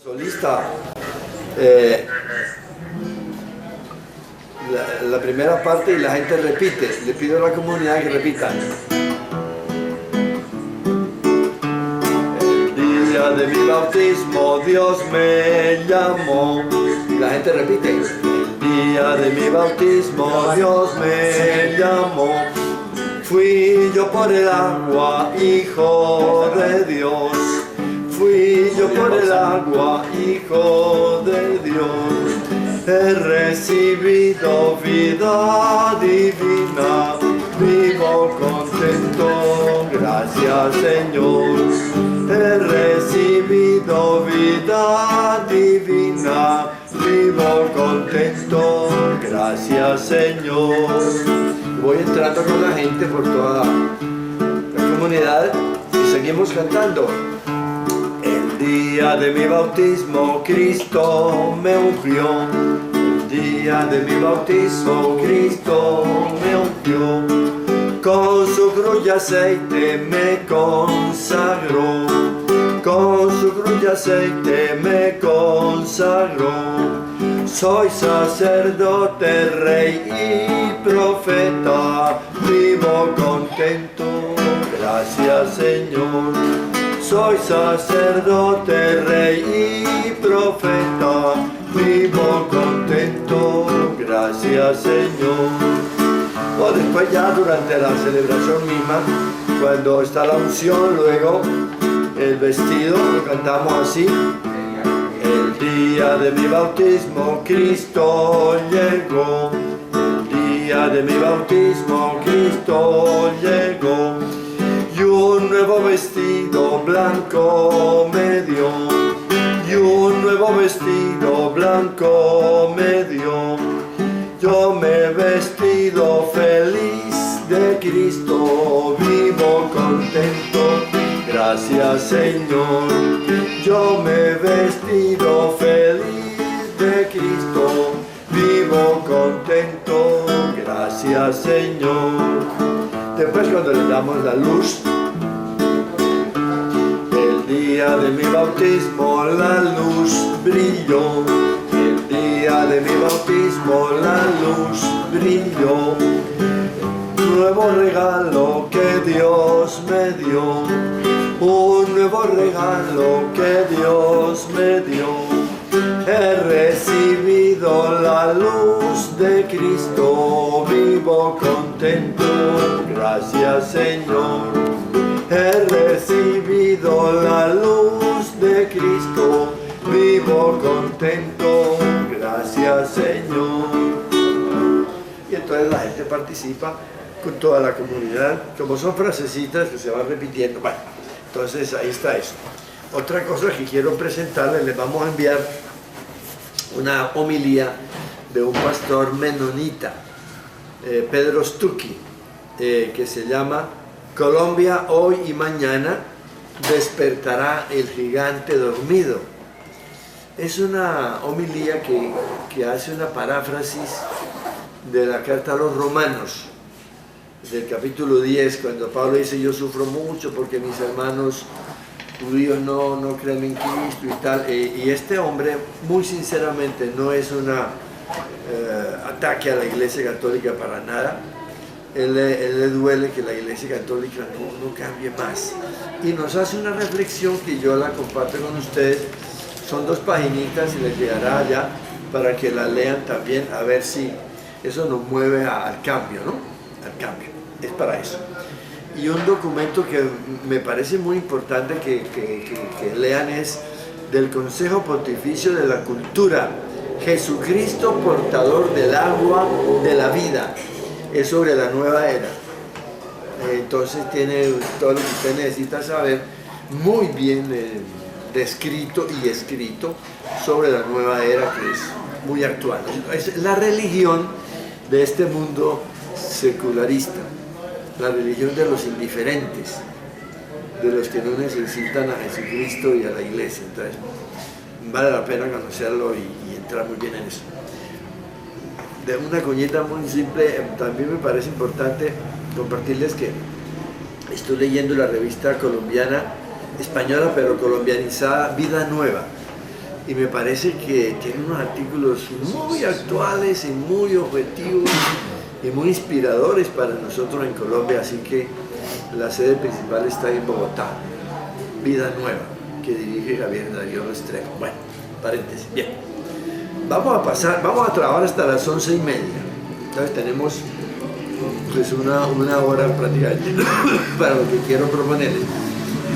Solista, la primera parte y la gente repite. Le pido a la comunidad que repitan. El día de mi bautismo Dios me llamó. Y la gente repite. El día de mi bautismo Dios me llamó. Fui yo por el agua, hijo de Dios. Fui yo por el agua, hijo de Dios. He recibido vida divina, vivo contento, gracias Señor. He recibido vida divina, vivo contento, gracias Señor. Voy entrando con la gente por toda la comunidad y seguimos cantando. El día de mi bautismo Cristo me ungió. El día de mi bautismo Cristo me ungió. Con su cruz y aceite me consagró. Con su cruz y aceite me consagró. Soy sacerdote, rey y profeta. Vivo contento, gracias Señor. Soy sacerdote, rey y profeta, vivo contento, gracias Señor. O después ya durante la celebración misma, cuando está la unción, luego el vestido, lo cantamos así. El día de mi bautismo Cristo llegó. El día de mi bautismo Cristo llegó. Y un nuevo vestido blanco me dio. Y un nuevo vestido blanco me dio. Yo me he vestido feliz de Cristo, vivo contento, gracias Señor. Yo me he vestido feliz de Cristo, vivo contento, gracias Señor. Después cuando le damos la luz, el día de mi bautismo la luz brilló. El día de mi bautismo la luz brilló. Nuevo regalo que Dios me dio. Un nuevo regalo que Dios me dio. He recibido la luz de Cristo, vivo contento, gracias Señor. He recibido la luz de Cristo, vivo contento, gracias Señor. Y entonces la gente participa con toda la comunidad, como son frasecitas que se van repitiendo. Bueno, entonces ahí está eso. Otra cosa que quiero presentarles, les vamos a enviar una homilía de un pastor menonita, Pedro Stucchi, que se llama Colombia hoy y mañana despertará el gigante dormido. Es una homilía que hace una paráfrasis de la carta a los Romanos, del capítulo 10, cuando Pablo dice: yo sufro mucho porque mis hermanos judíos no creen en Cristo y tal. Y este hombre, muy sinceramente, no es un ataque a la Iglesia Católica para nada. Él le duele que la Iglesia Católica no cambie más. Y nos hace una reflexión que yo la comparto con ustedes. Son 2 paginitas y les llegará allá para que la lean también, a ver si eso nos mueve al cambio, ¿no? Al cambio. Es para eso. Y un documento que me parece muy importante que lean es del Consejo Pontificio de la Cultura, Jesucristo portador del agua de la vida. Es sobre la nueva era. Entonces tiene todo lo que usted necesita saber, muy bien descrito y escrito sobre la nueva era, que es muy actual. Es la religión de este mundo secularista. La religión de los indiferentes, de los que no necesitan a Jesucristo y a la Iglesia. Entonces, vale la pena conocerlo y entrar muy bien en eso. De una coñita muy simple, también me parece importante compartirles que estoy leyendo la revista colombiana, española pero colombianizada, Vida Nueva. y me parece que tiene unos artículos muy actuales y muy objetivos y muy inspiradores para nosotros en Colombia, así que la sede principal está en Bogotá, Vida Nueva, que dirige Javier Darío Restrepo. Bueno, paréntesis, bien. Vamos a trabajar hasta las 11:30. Entonces tenemos pues una hora prácticamente para lo que quiero proponerles.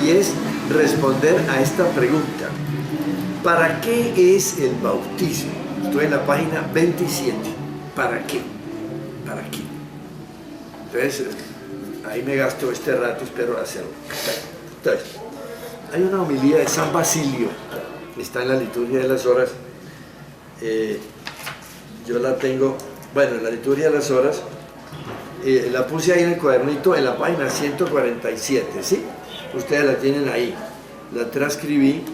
Y es responder a esta pregunta. ¿Para qué es el bautismo? Estoy en la página 27. ¿Para qué? ¿Para qué? Entonces, ahí me gasto este rato, espero hacerlo. Entonces, hay una homilía de San Basilio, está en la liturgia de las horas. Yo la tengo, bueno, en la liturgia de las horas, la puse ahí en el cuadernito en la página 147, ¿sí? Ustedes la tienen ahí. La transcribí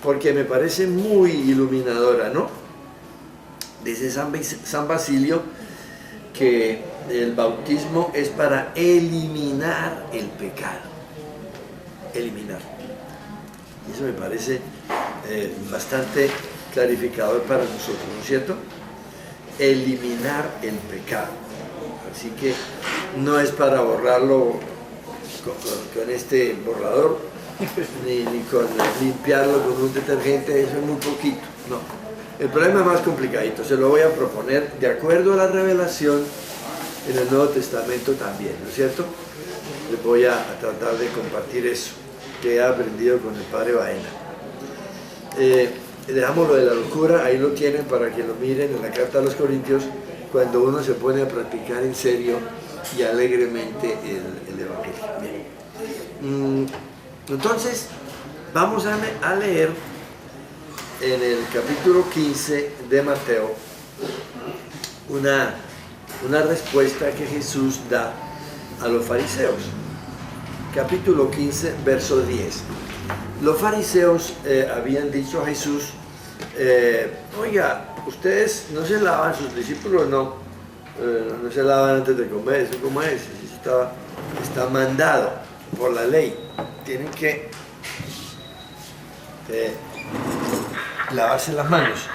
porque me parece muy iluminadora, ¿no? Dice San Basilio que el bautismo es para eliminar el pecado. Eliminar. Y eso me parece bastante clarificador para nosotros, ¿no es cierto? Eliminar el pecado. Así que no es para borrarlo con este borrador, ni con limpiarlo con un detergente, eso es muy poquito, no. El problema es más complicadito, se lo voy a proponer de acuerdo a la revelación en el Nuevo Testamento también, ¿no es cierto? Les voy a tratar de compartir eso que he aprendido con el Padre Baena. Dejamos lo de la locura, ahí lo tienen para que lo miren en la Carta a los Corintios, cuando uno se pone a practicar en serio y alegremente el Evangelio. Bien. Entonces, vamos a leer en el capítulo 15 de Mateo una respuesta que Jesús da a los fariseos. Capítulo 15, verso 10. Los fariseos habían dicho a Jesús, oiga, ustedes no se lavan, sus discípulos no se lavan antes de comer, ¿eso cómo es? Eso está mandado por la ley, tienen que lavarse las manos.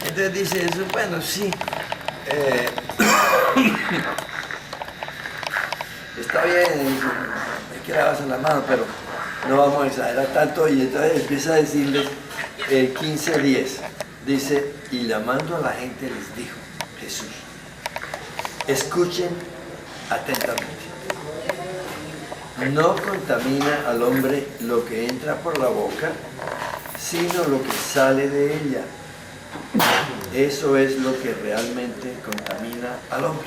Entonces dice eso, bueno, sí, está bien, hay que lavarse las manos, pero no vamos a exagerar tanto. Y entonces empieza a decirles el 15:10, dice, y llamando a la gente les dijo Jesús, escuchen atentamente, no contamina al hombre lo que entra por la boca, sino lo que sale de ella. Eso es lo que realmente contamina al hombre.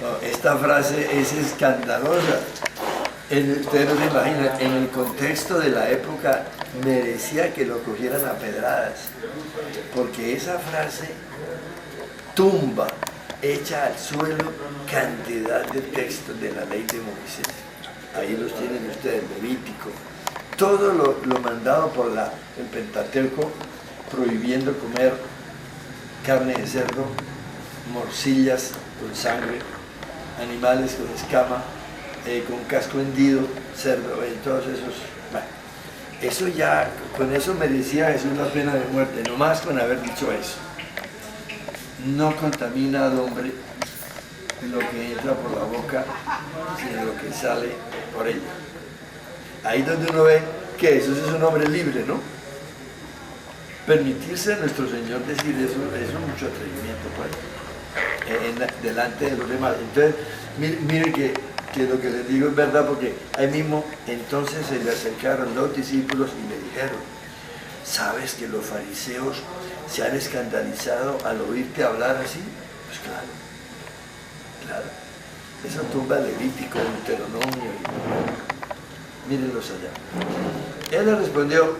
No, esta frase es escandalosa. Ustedes no se imaginan, en el contexto de la época merecía que lo cogieran a pedradas, porque esa frase tumba, echa al suelo cantidad de textos de la ley de Moisés. Ahí los tienen ustedes, Levítico, todo lo mandado por el Pentateuco, prohibiendo comer carne de cerdo, morcillas con sangre, animales con escama, con casco hendido, cerdo, todos esos. Bueno, eso ya, con eso merecía Jesús la pena de muerte, nomás con haber dicho eso. No contamina al hombre lo que entra por la boca, sino lo que sale por ella. Ahí donde uno ve que Jesús es un hombre libre, ¿no? Permitirse a nuestro Señor decir eso es mucho atrevimiento, pues, delante de los demás. Entonces, miren que lo que les digo es verdad, porque ahí mismo entonces se le acercaron los discípulos y le dijeron, ¿sabes que los fariseos se han escandalizado al oírte hablar así? Pues claro, eso tumba Levítico, Deuteronomio, mírenlos allá. Él le respondió,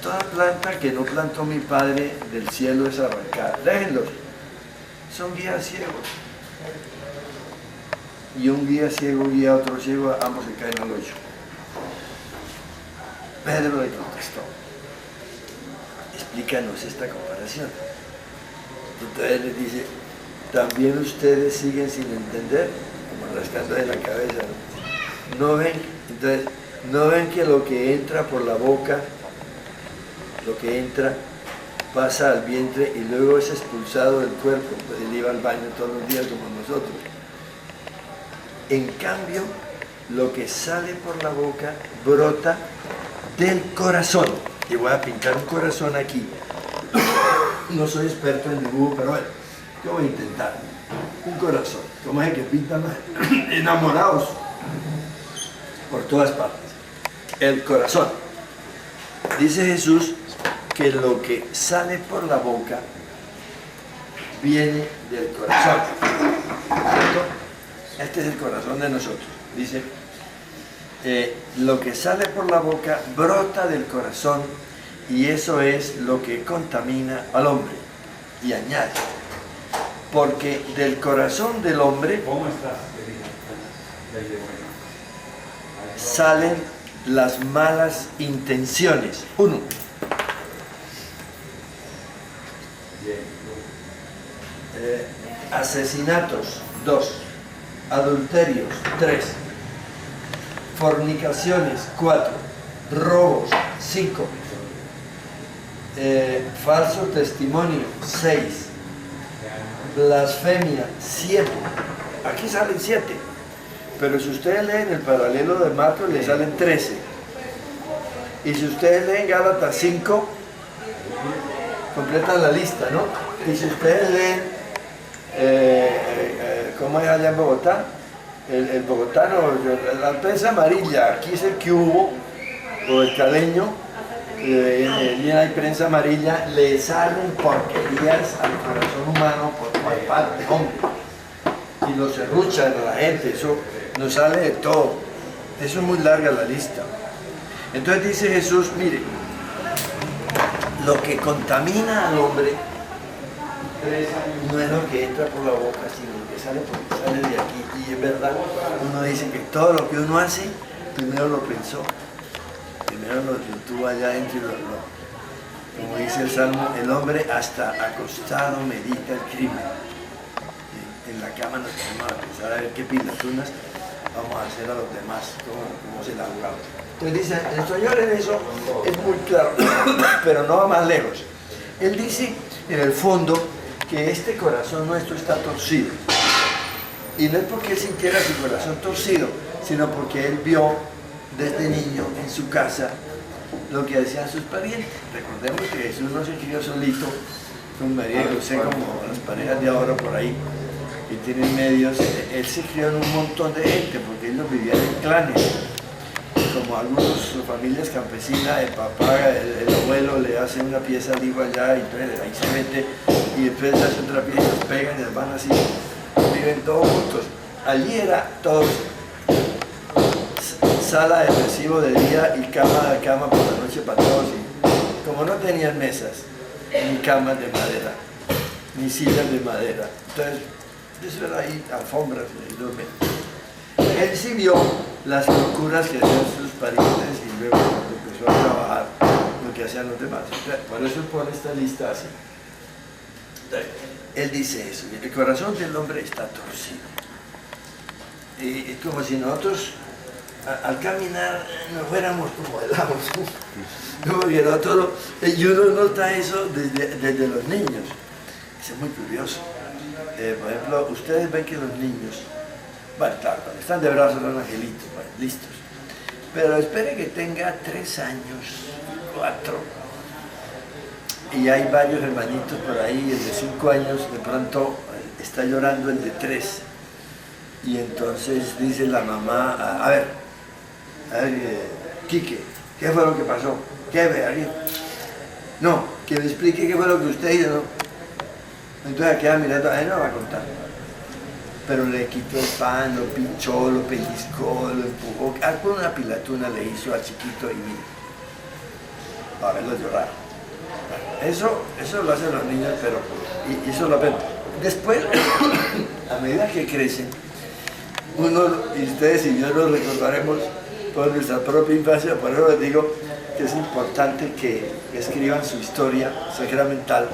toda planta que no plantó mi Padre del cielo es arrancada. Déjenlos, son guías ciegos. Y un guía ciego guía a otro ciego, ambos se caen al hoyo. Pedro le contestó, explícanos esta comparación. Entonces les dice, también ustedes siguen sin entender, como rascando de la cabeza, ¿no? ¿No ven? Entonces, ¿no ven que lo que entra por la boca lo que entra pasa al vientre y luego es expulsado del cuerpo, pues él iba al baño todos los días como nosotros. En cambio, lo que sale por la boca brota del corazón. Y voy a pintar un corazón aquí. No soy experto en dibujo, pero bueno, yo voy a intentar. Un corazón, como es el que pintan enamorados por todas partes. El corazón. Dice Jesús que lo que sale por la boca viene del corazón. ¿Cierto? Este es el corazón de nosotros. Dice, lo que sale por la boca brota del corazón y eso es lo que contamina al hombre. Y añade, porque del corazón del hombre salen las malas intenciones. 1. Asesinatos. 2. Adulterios. 3. Fornicaciones. 4. Robos. 5. Falso testimonio. 6. Blasfemia. 7. Aquí salen 7. Pero si ustedes leen el paralelo de Marcos, le salen 13. Y si ustedes leen Gálatas 5, completan la lista, ¿no? Y si ustedes leen, ¿cómo es allá en Bogotá? El bogotano, la prensa amarilla, aquí es el que hubo, o el caleño, y hay prensa amarilla, le salen porquerías al corazón humano por parte, hombre. Y lo serruchan a la gente, eso nos sale de todo. Eso es muy larga la lista. Entonces dice Jesús, mire, lo que contamina al hombre no es lo que entra por la boca, sino lo que sale de aquí. Y es verdad, uno dice que todo lo que uno hace, primero lo pensó, primero lo tuvo allá adentro y como dice el Salmo, el hombre hasta acostado medita el crimen. En la cama nos ponemos a pensar a ver qué pilatunas vamos a hacer a los demás, cómo se la jugamos. Entonces dice, el Señor en eso es muy claro, pero no va más lejos. Él dice, en el fondo, que este corazón nuestro está torcido. Y no es porque él sintiera su corazón torcido, sino porque él vio desde niño en su casa lo que hacían sus parientes. Recordemos que Jesús no se crió solito con María y José como las parejas de ahora por ahí, que tienen medios. Él se crió en un montón de gente, porque ellos vivían en clanes. Como algunas familias campesinas, el papá, el abuelo le hace una pieza al hijo allá, y entonces ahí se mete, y después hace otra pieza, los pegan y van así, viven todos juntos. Allí era todos, sala de recibo de día y cama por la noche para todos. Y como no tenían mesas, ni camas de madera, ni sillas de madera, entonces eso era ahí, alfombras, y dormir. Él sí vio las locuras que hacían sus parientes y luego empezó a trabajar lo que hacían los demás. Por eso pone esta lista así. Él dice eso, el corazón del hombre está torcido. Y es como si nosotros al caminar no fuéramos como helados. Y uno nota eso desde los niños. Eso es muy curioso. Por ejemplo, ustedes ven que los niños, bueno, claro, cuando están de brazos son angelitos, bueno, listos. Pero espere que tenga 3 años, 4, y hay varios hermanitos por ahí, el de 5 años, de pronto está llorando el de 3. Y entonces dice la mamá, a ver, Quique, ¿qué fue lo que pasó? ¿Qué ve aquí? No, que me explique qué fue lo que usted hizo, ¿no? Entonces queda mirando, a él no va a contar. Pero le quitó el pan, lo pinchó, lo pellizcó, lo empujó, alguna pilatuna le hizo al chiquito y mire, para verlo llorar. Eso lo hacen los niños, pero y eso lo ven. Después, a medida que crecen, y ustedes y yo nos recordaremos por nuestra propia infancia, por eso les digo que es importante que escriban su historia sacramental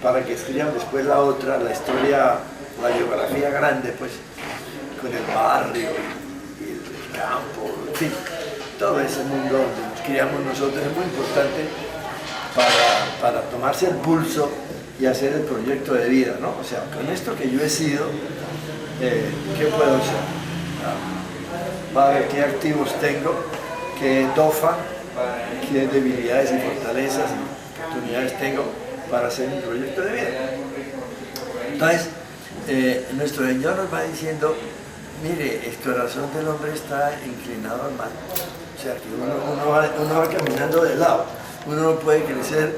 para que escriban después la otra, la historia, la geografía grande, pues, con el barrio y el campo, en fin, todo ese mundo donde nos criamos nosotros. Es muy importante para tomarse el pulso y hacer el proyecto de vida, ¿no? O sea, con esto que yo he sido, ¿qué puedo hacer? Va a ver qué activos tengo, qué dofa, qué debilidades y fortalezas y oportunidades tengo para hacer mi proyecto de vida. Entonces, nuestro Señor nos va diciendo, mire, el corazón del hombre está inclinado al mal. O sea, que uno va caminando de lado, uno no puede crecer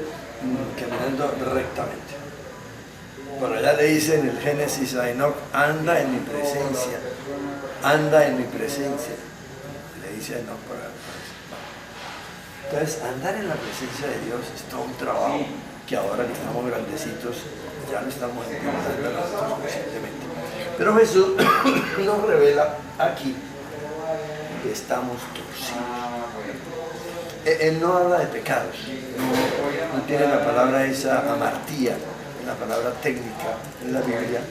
caminando rectamente. Por allá le dice en el Génesis a Enoch, anda en mi presencia, anda en mi presencia. Le dice a Enoch por allá. Entonces, andar en la presencia de Dios es todo un trabajo que ahora que estamos grandecitos ya lo estamos entendiendo nosotros conscientemente. Pero Jesús nos revela aquí que estamos torcidos. Él no habla de pecados, no tiene la palabra esa amartía, la palabra técnica en la Biblia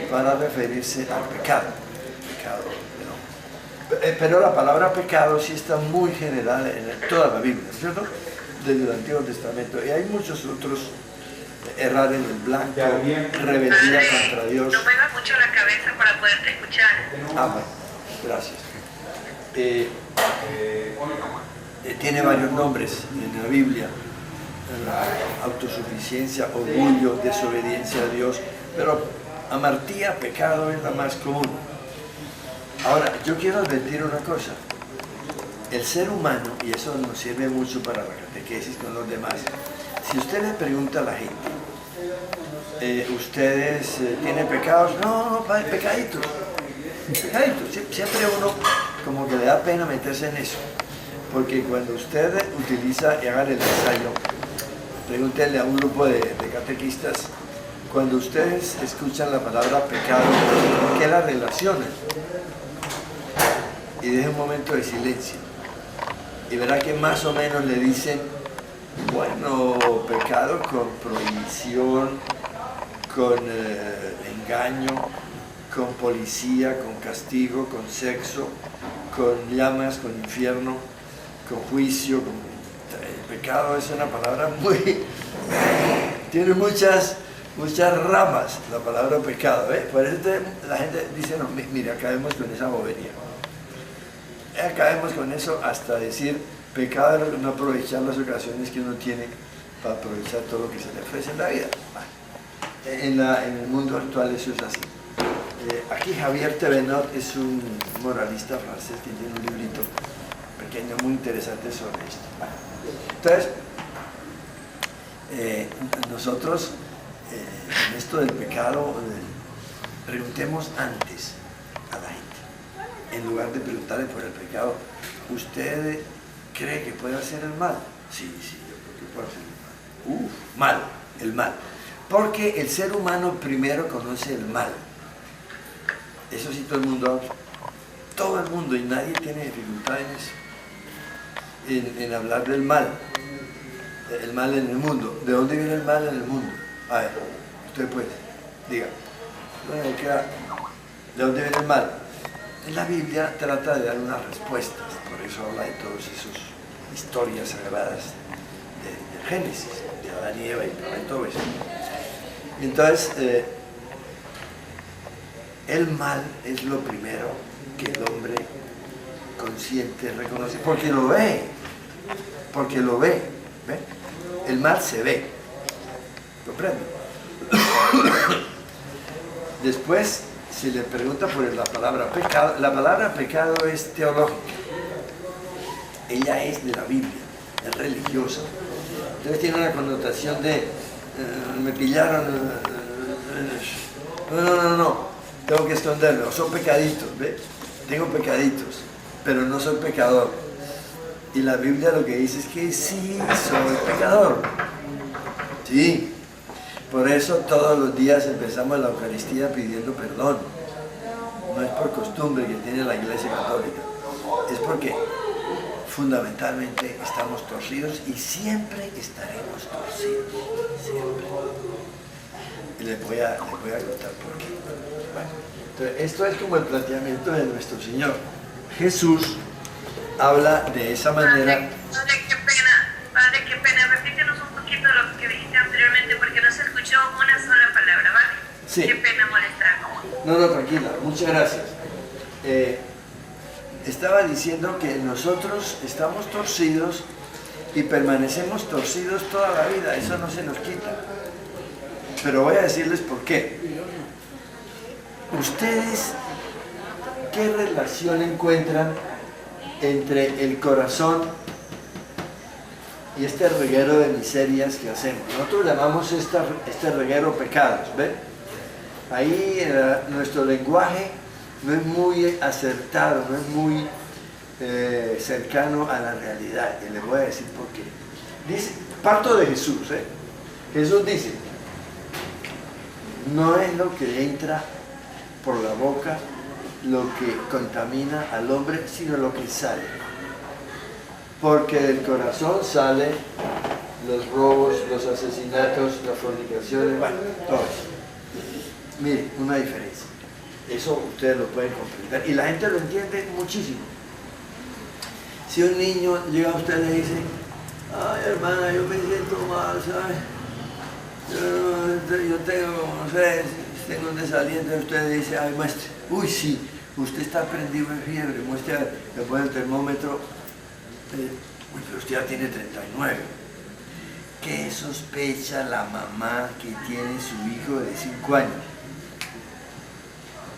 para referirse al pecado. Pero la palabra pecado sí está muy general en toda la Biblia, ¿cierto? Desde el Antiguo Testamento. Y hay muchos otros, errar en el blanco, rebeldía contra Dios. No muevas mucho la cabeza para poderte escuchar. Bueno, gracias. Tiene varios nombres en la Biblia. Autosuficiencia, orgullo, desobediencia a Dios, pero amartía, pecado es la más común. Ahora, yo quiero advertir una cosa. El ser humano, y eso nos sirve mucho para la catequesis con los demás, si usted le pregunta a la gente, ¿ustedes tienen pecados? No, pecaditos. Pecaditos. Siempre uno como que le da pena meterse en eso. Porque cuando usted utiliza y haga el ensayo, pregúntenle a un grupo de catequistas, cuando ustedes escuchan la palabra pecado, ¿qué la relacionan? Y deje un momento de silencio. Y verá que más o menos le dicen, bueno, pecado con prohibición, con engaño, con policía, con castigo, con sexo, con llamas, con infierno, con juicio. El pecado es una palabra tiene muchas ramas la palabra pecado, ¿eh? Por eso la gente dice, no, mira, acabemos con esa bobería. Acabemos con eso hasta decir pecado es no aprovechar las ocasiones que uno tiene para aprovechar todo lo que se le ofrece en la vida. En el mundo actual eso es así. Aquí Javier Thévenot es un moralista francés que tiene un librito pequeño muy interesante sobre esto. Entonces, nosotros en esto del pecado preguntemos antes a la gente. En lugar de preguntarle por el pecado, ¿usted cree que puede hacer el mal? Sí, yo creo que puede hacer el mal. El mal. Porque el ser humano primero conoce el mal. Eso sí todo el mundo, y nadie tiene dificultad en eso, en hablar del mal. El mal en el mundo. ¿De dónde viene el mal en el mundo? A ver, usted puede, diga. ¿De dónde viene el mal? La Biblia trata de dar unas respuestas, por eso habla de todas esas historias sagradas de Génesis, de Adán y Eva y todo eso. Entonces, el mal es lo primero que el hombre consciente reconoce, porque lo ve, ¿ve? El mal se ve, ¿comprende? Después, si le pregunta por la palabra pecado, la palabra pecado es teológica, ella es de la Biblia, es religiosa, entonces tiene una connotación de me pillaron, no, tengo que esconderlo, son pecaditos, ¿ve? Tengo pecaditos, pero no soy pecador. Y la Biblia lo que dice es que sí, soy pecador. Sí. Por eso todos los días empezamos la Eucaristía pidiendo perdón. No es por costumbre que tiene la Iglesia Católica. Es porque fundamentalmente estamos torcidos y siempre estaremos torcidos. Siempre. Y les voy a contar por qué. Bueno, entonces, esto es como el planteamiento de nuestro Señor. Jesús habla de esa manera. Padre, qué pena, repítenos un poquito yo una sola palabra, ¿vale? Sí. Qué pena molestar. No, tranquila, muchas gracias. Estaba diciendo que nosotros estamos torcidos y permanecemos torcidos toda la vida, eso no se nos quita. Pero voy a decirles por qué. ¿Ustedes qué relación encuentran entre el corazón y este reguero de miserias que hacemos? Nosotros llamamos este reguero pecados, ¿ven? Ahí nuestro lenguaje no es muy acertado, no es muy cercano a la realidad. Y les voy a decir por qué. Dice, parto de Jesús, Jesús dice, no es lo que entra por la boca lo que contamina al hombre, sino lo que sale. Porque del corazón salen los robos, los asesinatos, las fornicaciones, bueno, todo eso. Miren, una diferencia. Eso ustedes lo pueden comprender. Y la gente lo entiende muchísimo. Si un niño llega a usted y le dice, ay hermana, yo me siento mal, ¿sabes? Yo tengo, no sé, tengo un desaliento, y usted le dice, ay muestre, uy sí, usted está prendido en fiebre, muestre, le pone el termómetro, uy, pero usted ya tiene 39. ¿Qué sospecha la mamá que tiene su hijo de 5 años?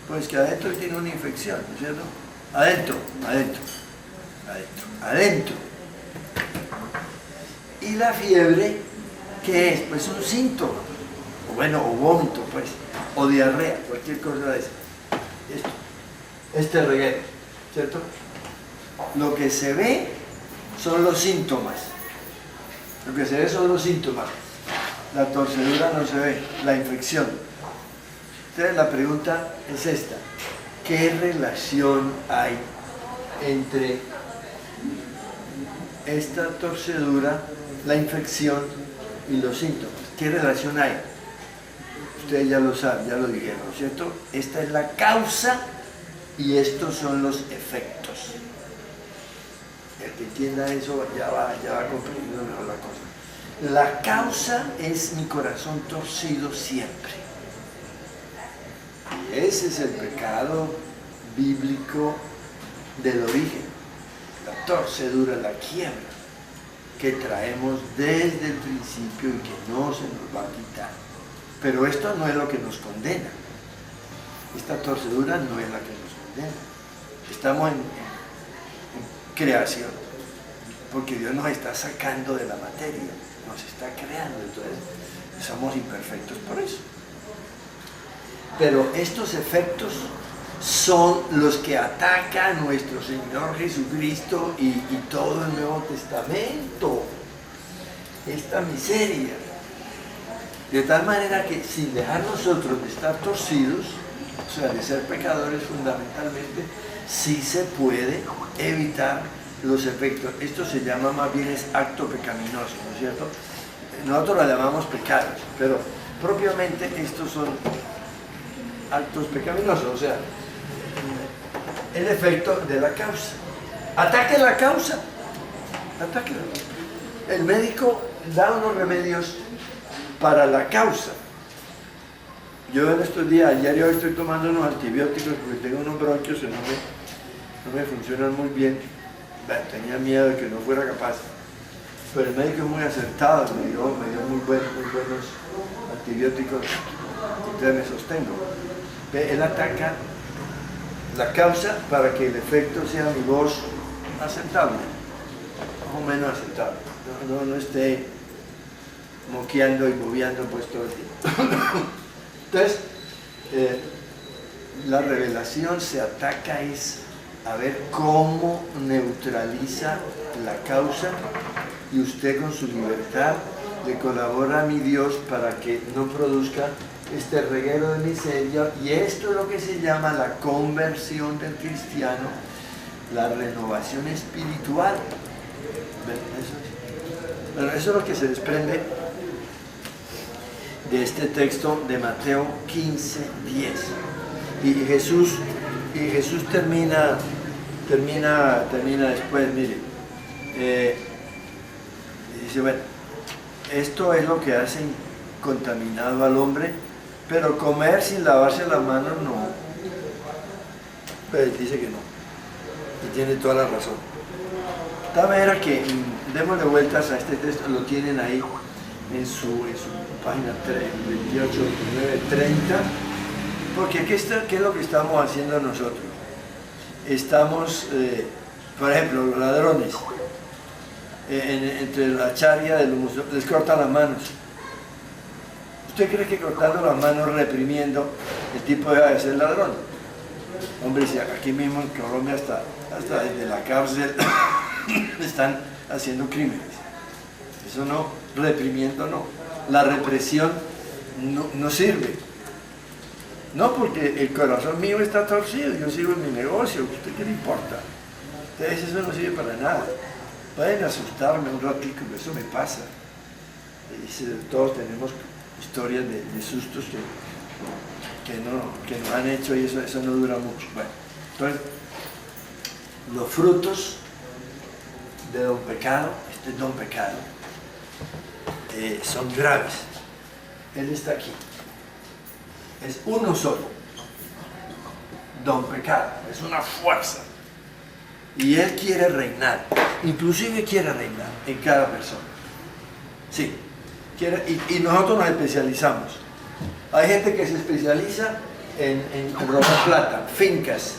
Pues que adentro tiene una infección, ¿no es cierto? Adentro. Y la fiebre, ¿qué es? Pues un síntoma, o vómito, pues, o diarrea, cualquier cosa de eso. Este reguero, ¿cierto? Lo que se ve son los síntomas. La torcedura no se ve, la infección. Entonces la pregunta es esta: ¿qué relación hay entre esta torcedura, la infección y los síntomas? ¿Qué relación hay? Ustedes ya lo saben, ya lo dijeron, ¿cierto? Esta es la causa y estos son los efectos. El que entienda eso ya va comprendiendo mejor la cosa. La causa es mi corazón torcido siempre. Y ese es el pecado bíblico del origen. La torcedura, la quiebra que traemos desde el principio y que no se nos va a quitar. Pero esto no es lo que nos condena. Esta torcedura no es la que nos condena. Estamos en creación, porque Dios nos está sacando de la materia, nos está creando, entonces somos imperfectos por eso. Pero estos efectos son los que ataca a nuestro Señor Jesucristo y todo el Nuevo Testamento, esta miseria. De tal manera que sin dejar nosotros de estar torcidos, o sea, de ser pecadores fundamentalmente, sí se puede evitar los efectos. Esto se llama más bien es acto pecaminoso, ¿no es cierto? Nosotros lo llamamos pecados, pero propiamente estos son actos pecaminosos, o sea, el efecto de la causa. Ataque la causa, atáquela. El médico da unos remedios para la causa. Yo en estos días, ayer y hoy estoy tomando unos antibióticos porque tengo unos bronquios que no me funcionan muy bien. Tenía miedo de que no fuera capaz. Pero el médico es muy acertado, me dio muy buenos antibióticos, entonces me sostengo. Él ataca la causa para que el efecto sea mi voz aceptable, más o menos aceptable. No esté moqueando y bobeando pues todo el tiempo. Entonces, la revelación se ataca es a ver cómo neutraliza la causa y usted con su libertad le colabora a mi Dios para que no produzca este reguero de miseria, y esto es lo que se llama la conversión del cristiano, la renovación espiritual. Bueno, eso es lo que se desprende de este texto de Mateo 15:10. Y Jesús termina después, mire, dice, bueno, esto es lo que hacen contaminado al hombre, pero comer sin lavarse las manos no. Pues dice que no, y tiene toda la razón. De manera que démosle vueltas a este texto, lo tienen ahí en su página 28, 29, 30, porque ¿qué es lo que estamos haciendo nosotros? Estamos, por ejemplo, los ladrones, entre la charia de los les cortan las manos. ¿Usted cree que cortando las manos, reprimiendo, el tipo deja de ser ladrón? Hombre, si aquí mismo en Colombia hasta desde la cárcel están haciendo crímenes. Eso no, reprimiendo no. La represión no sirve. No, porque el corazón mío está torcido, yo sigo en mi negocio, ¿a usted qué le importa? Entonces eso no sirve para nada. Pueden asustarme un ratico, eso me pasa. Todos tenemos historias de sustos que nos han hecho y eso no dura mucho. Bueno, entonces, los frutos de don pecado, este don pecado, son graves. Él está aquí. Es uno solo. Don pecado, es una fuerza. Y él quiere reinar, inclusive quiere reinar en cada persona. Sí, quiere, y nosotros nos especializamos. Hay gente que se especializa en robar plata, fincas,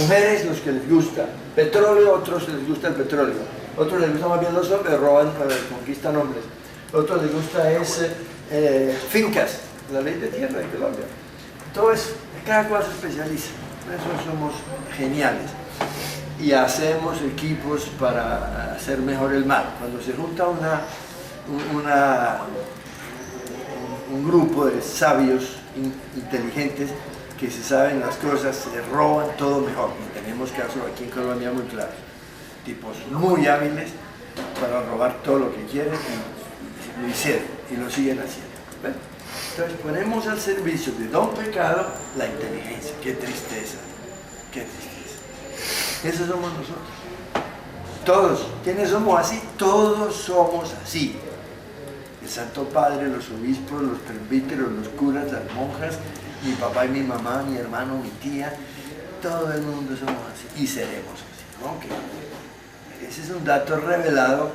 mujeres los que les gusta, petróleo, otros les gusta el petróleo, otros les gusta más bien los hombres, roban, conquistan hombres, otros les gusta fincas, la ley de tierra de Colombia. Entonces, cada cual se especializa, por eso somos geniales. Y hacemos equipos para hacer mejor el mal. Cuando se junta un grupo de sabios inteligentes que se saben las cosas, se roban todo mejor. Y tenemos casos aquí en Colombia muy claros. Tipos muy hábiles para robar todo lo que quieren y lo hicieron y lo siguen haciendo. ¿Ven? Entonces ponemos al servicio de don pecado la inteligencia. Qué tristeza, qué tristeza. Esos somos nosotros. Todos. ¿Quiénes somos así? Todos somos así. El Santo Padre, los obispos, los presbíteros, los curas, las monjas, mi papá y mi mamá, mi hermano, mi tía, todo el mundo somos así y seremos así. ¿No? Que ese es un dato revelado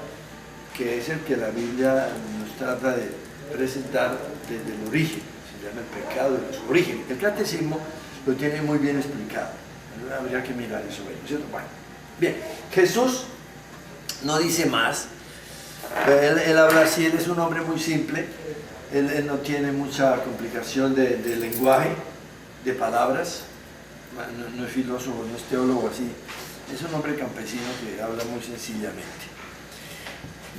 que es el que la Biblia nos trata de presentar desde el origen. Se llama el pecado de los orígenes. El catecismo lo tiene muy bien explicado. Habría que mirar eso, ¿cierto? Bueno, bien, Jesús no dice más. Él habla así, él es un hombre muy simple, él no tiene mucha complicación de lenguaje, de palabras, no es filósofo, no es teólogo así, es un hombre campesino que habla muy sencillamente.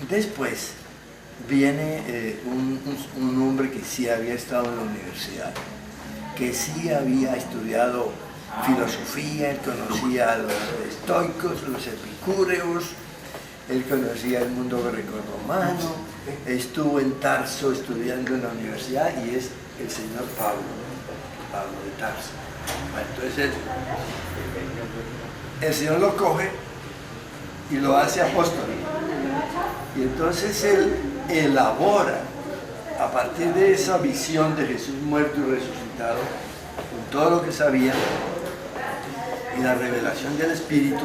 Después viene un hombre que sí había estado en la universidad, que sí había estudiado filosofía, él conocía a los estoicos, los epicúreos, él conocía el mundo grecorromano, estuvo en Tarso estudiando en la universidad y es el señor Pablo de Tarso. Bueno, entonces el Señor lo coge y lo hace apóstol. Y entonces él elabora, a partir de esa visión de Jesús muerto y resucitado, con todo lo que sabía, y la revelación del Espíritu,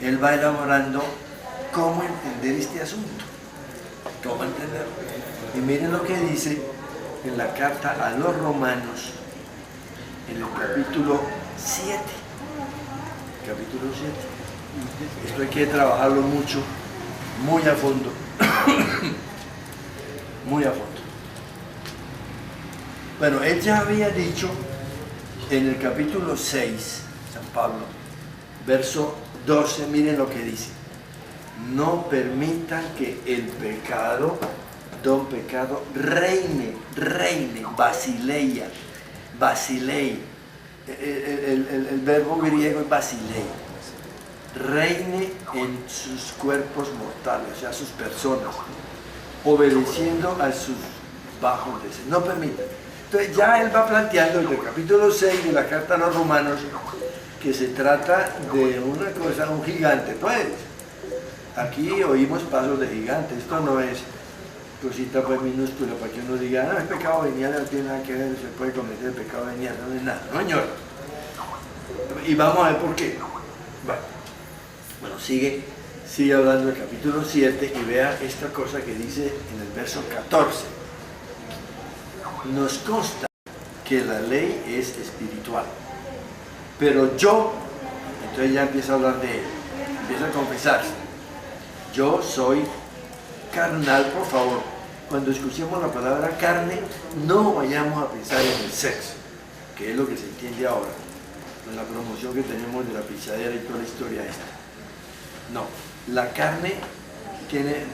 él va elaborando cómo entender este asunto, cómo entenderlo. Y miren lo que dice en la carta a los Romanos, en el capítulo 7. Capítulo 7. Esto hay que trabajarlo mucho, muy a fondo. Muy a fondo. Bueno, él ya había dicho en el capítulo 6, San Pablo, verso 12, miren lo que dice. No permitan que el pecado, don pecado, reine, basilei. El verbo griego es basilei. Reine en sus cuerpos mortales, o sea, sus personas, obedeciendo a sus bajos deseos. No permitan. Entonces ya él va planteando en el capítulo 6 de la carta a los Romanos que se trata de una cosa, un gigante, pues. Aquí oímos pasos de gigante, esto no es cosita pues minúscula para que uno diga, no, es pecado venial, no tiene nada que ver, se puede cometer pecado venial, no es nada, no señor. Y vamos a ver por qué. Bueno, sigue hablando del capítulo 7 y vea esta cosa que dice en el verso 14. Nos consta que la ley es espiritual, pero yo, entonces ya empieza a hablar de él, empieza a confesarse, yo soy carnal. Por favor, cuando escuchemos la palabra carne, no vayamos a pensar en el sexo, que es lo que se entiende ahora, con la promoción que tenemos de la pichadera y toda la historia esta. No, la carne tiene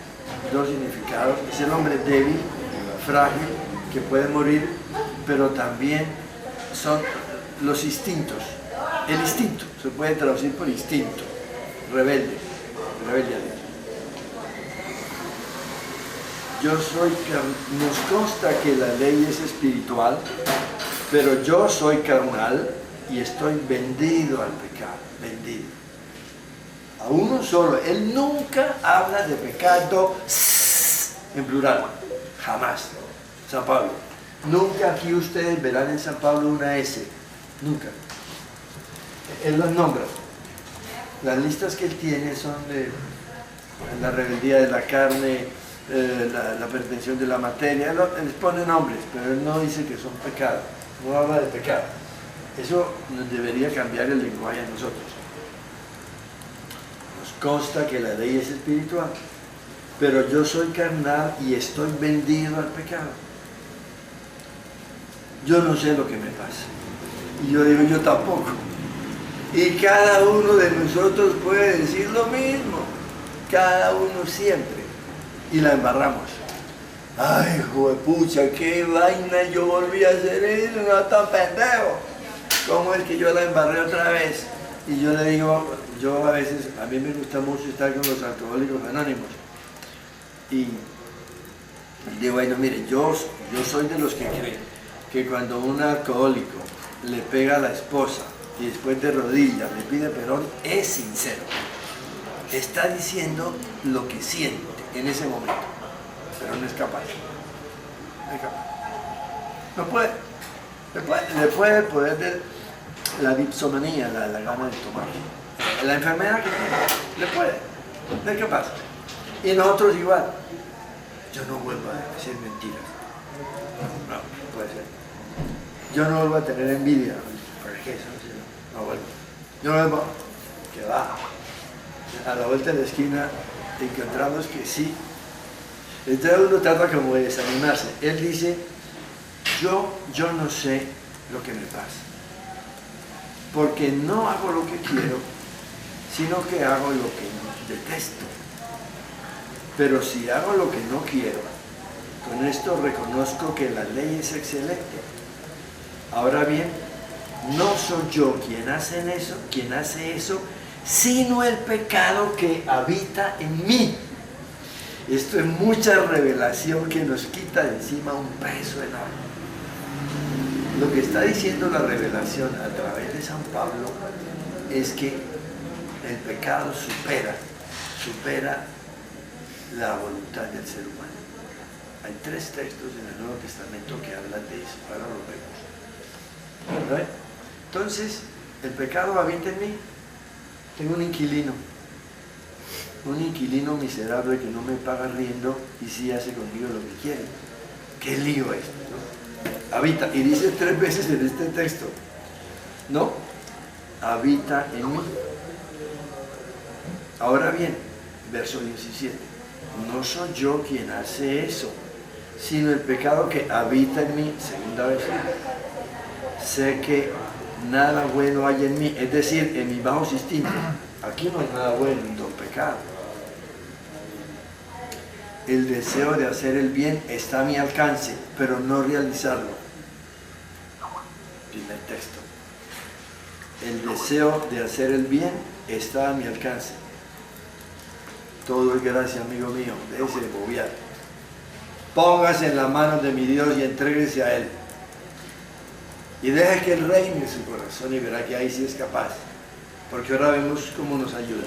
dos significados, es el hombre débil, frágil, que puede morir, pero también son los instintos. El instinto se puede traducir por instinto, rebelde a Dios. Nos consta que la ley es espiritual, pero yo soy carnal y estoy vendido al pecado, vendido. A uno solo, él nunca habla de pecado en plural, jamás. San Pablo, nunca aquí ustedes verán en San Pablo una S, nunca. Él los nombra. Las listas que él tiene son de la rebeldía de la carne, la pertención de la materia. Él les pone nombres, pero él no dice que son pecados, no habla de pecado. Eso nos debería cambiar el lenguaje a nosotros. Nos consta que la ley es espiritual, pero yo soy carnal y estoy vendido al pecado. Yo no sé lo que me pasa. Y yo digo, yo tampoco. Y cada uno de nosotros puede decir lo mismo. Cada uno siempre. Y la embarramos. Ay, juepucha, qué vaina, yo volví a hacer eso, no tan pendejo. ¿Cómo es que yo la embarré otra vez? Y yo le digo, yo a veces, a mí me gusta mucho estar con los alcohólicos anónimos. Y digo, bueno, mire, yo soy de los que creen que cuando un alcohólico le pega a la esposa y después de rodillas le pide perdón, es sincero. Está diciendo lo que siente en ese momento, pero no es capaz. No es capaz. No puede. Le puede el poder de la dipsomanía, la gana de tomar. La enfermedad que tiene, le puede. No es capaz. Y nosotros igual. Yo no vuelvo a decir mentiras. No puede ser. Yo no vuelvo a tener envidia. ¿Por qué eso? No vuelvo. Yo no vuelvo. Que va. A la vuelta de la esquina encontramos que sí. Entonces uno trata como de desanimarse. Él dice, yo no sé lo que me pasa. Porque no hago lo que quiero, sino que hago lo que detesto. Pero si hago lo que no quiero, con esto reconozco que la ley es excelente. Ahora bien, no soy yo quien hace eso, sino el pecado que habita en mí. Esto es mucha revelación que nos quita de encima un peso enorme. Lo que está diciendo la revelación a través de San Pablo es que el pecado supera la voluntad del ser humano. Hay 3 textos en el Nuevo Testamento que hablan de eso, ahora lo vemos. ¿No? Entonces, el pecado habita en mí. Tengo un inquilino miserable que no me paga riendo y sí hace conmigo lo que quiere. ¿Qué lío es? ¿No? Habita, y dice 3 veces en este texto, ¿no? Habita en mí. Ahora bien, verso 17, no soy yo quien hace eso, sino el pecado que habita en mí. Segunda vez, sé que nada bueno hay en mí, es decir, en mis bajos instintos. Aquí no hay nada bueno, ni don pecado. El deseo de hacer el bien está a mi alcance, pero no realizarlo. Primer texto. El deseo de hacer el bien está a mi alcance. Todo es gracia, amigo mío, déjese de bobear. Póngase en las manos de mi Dios y entréguese a Él. Y deje que Él reine en su corazón y verá que ahí sí es capaz. Porque ahora vemos cómo nos ayuda.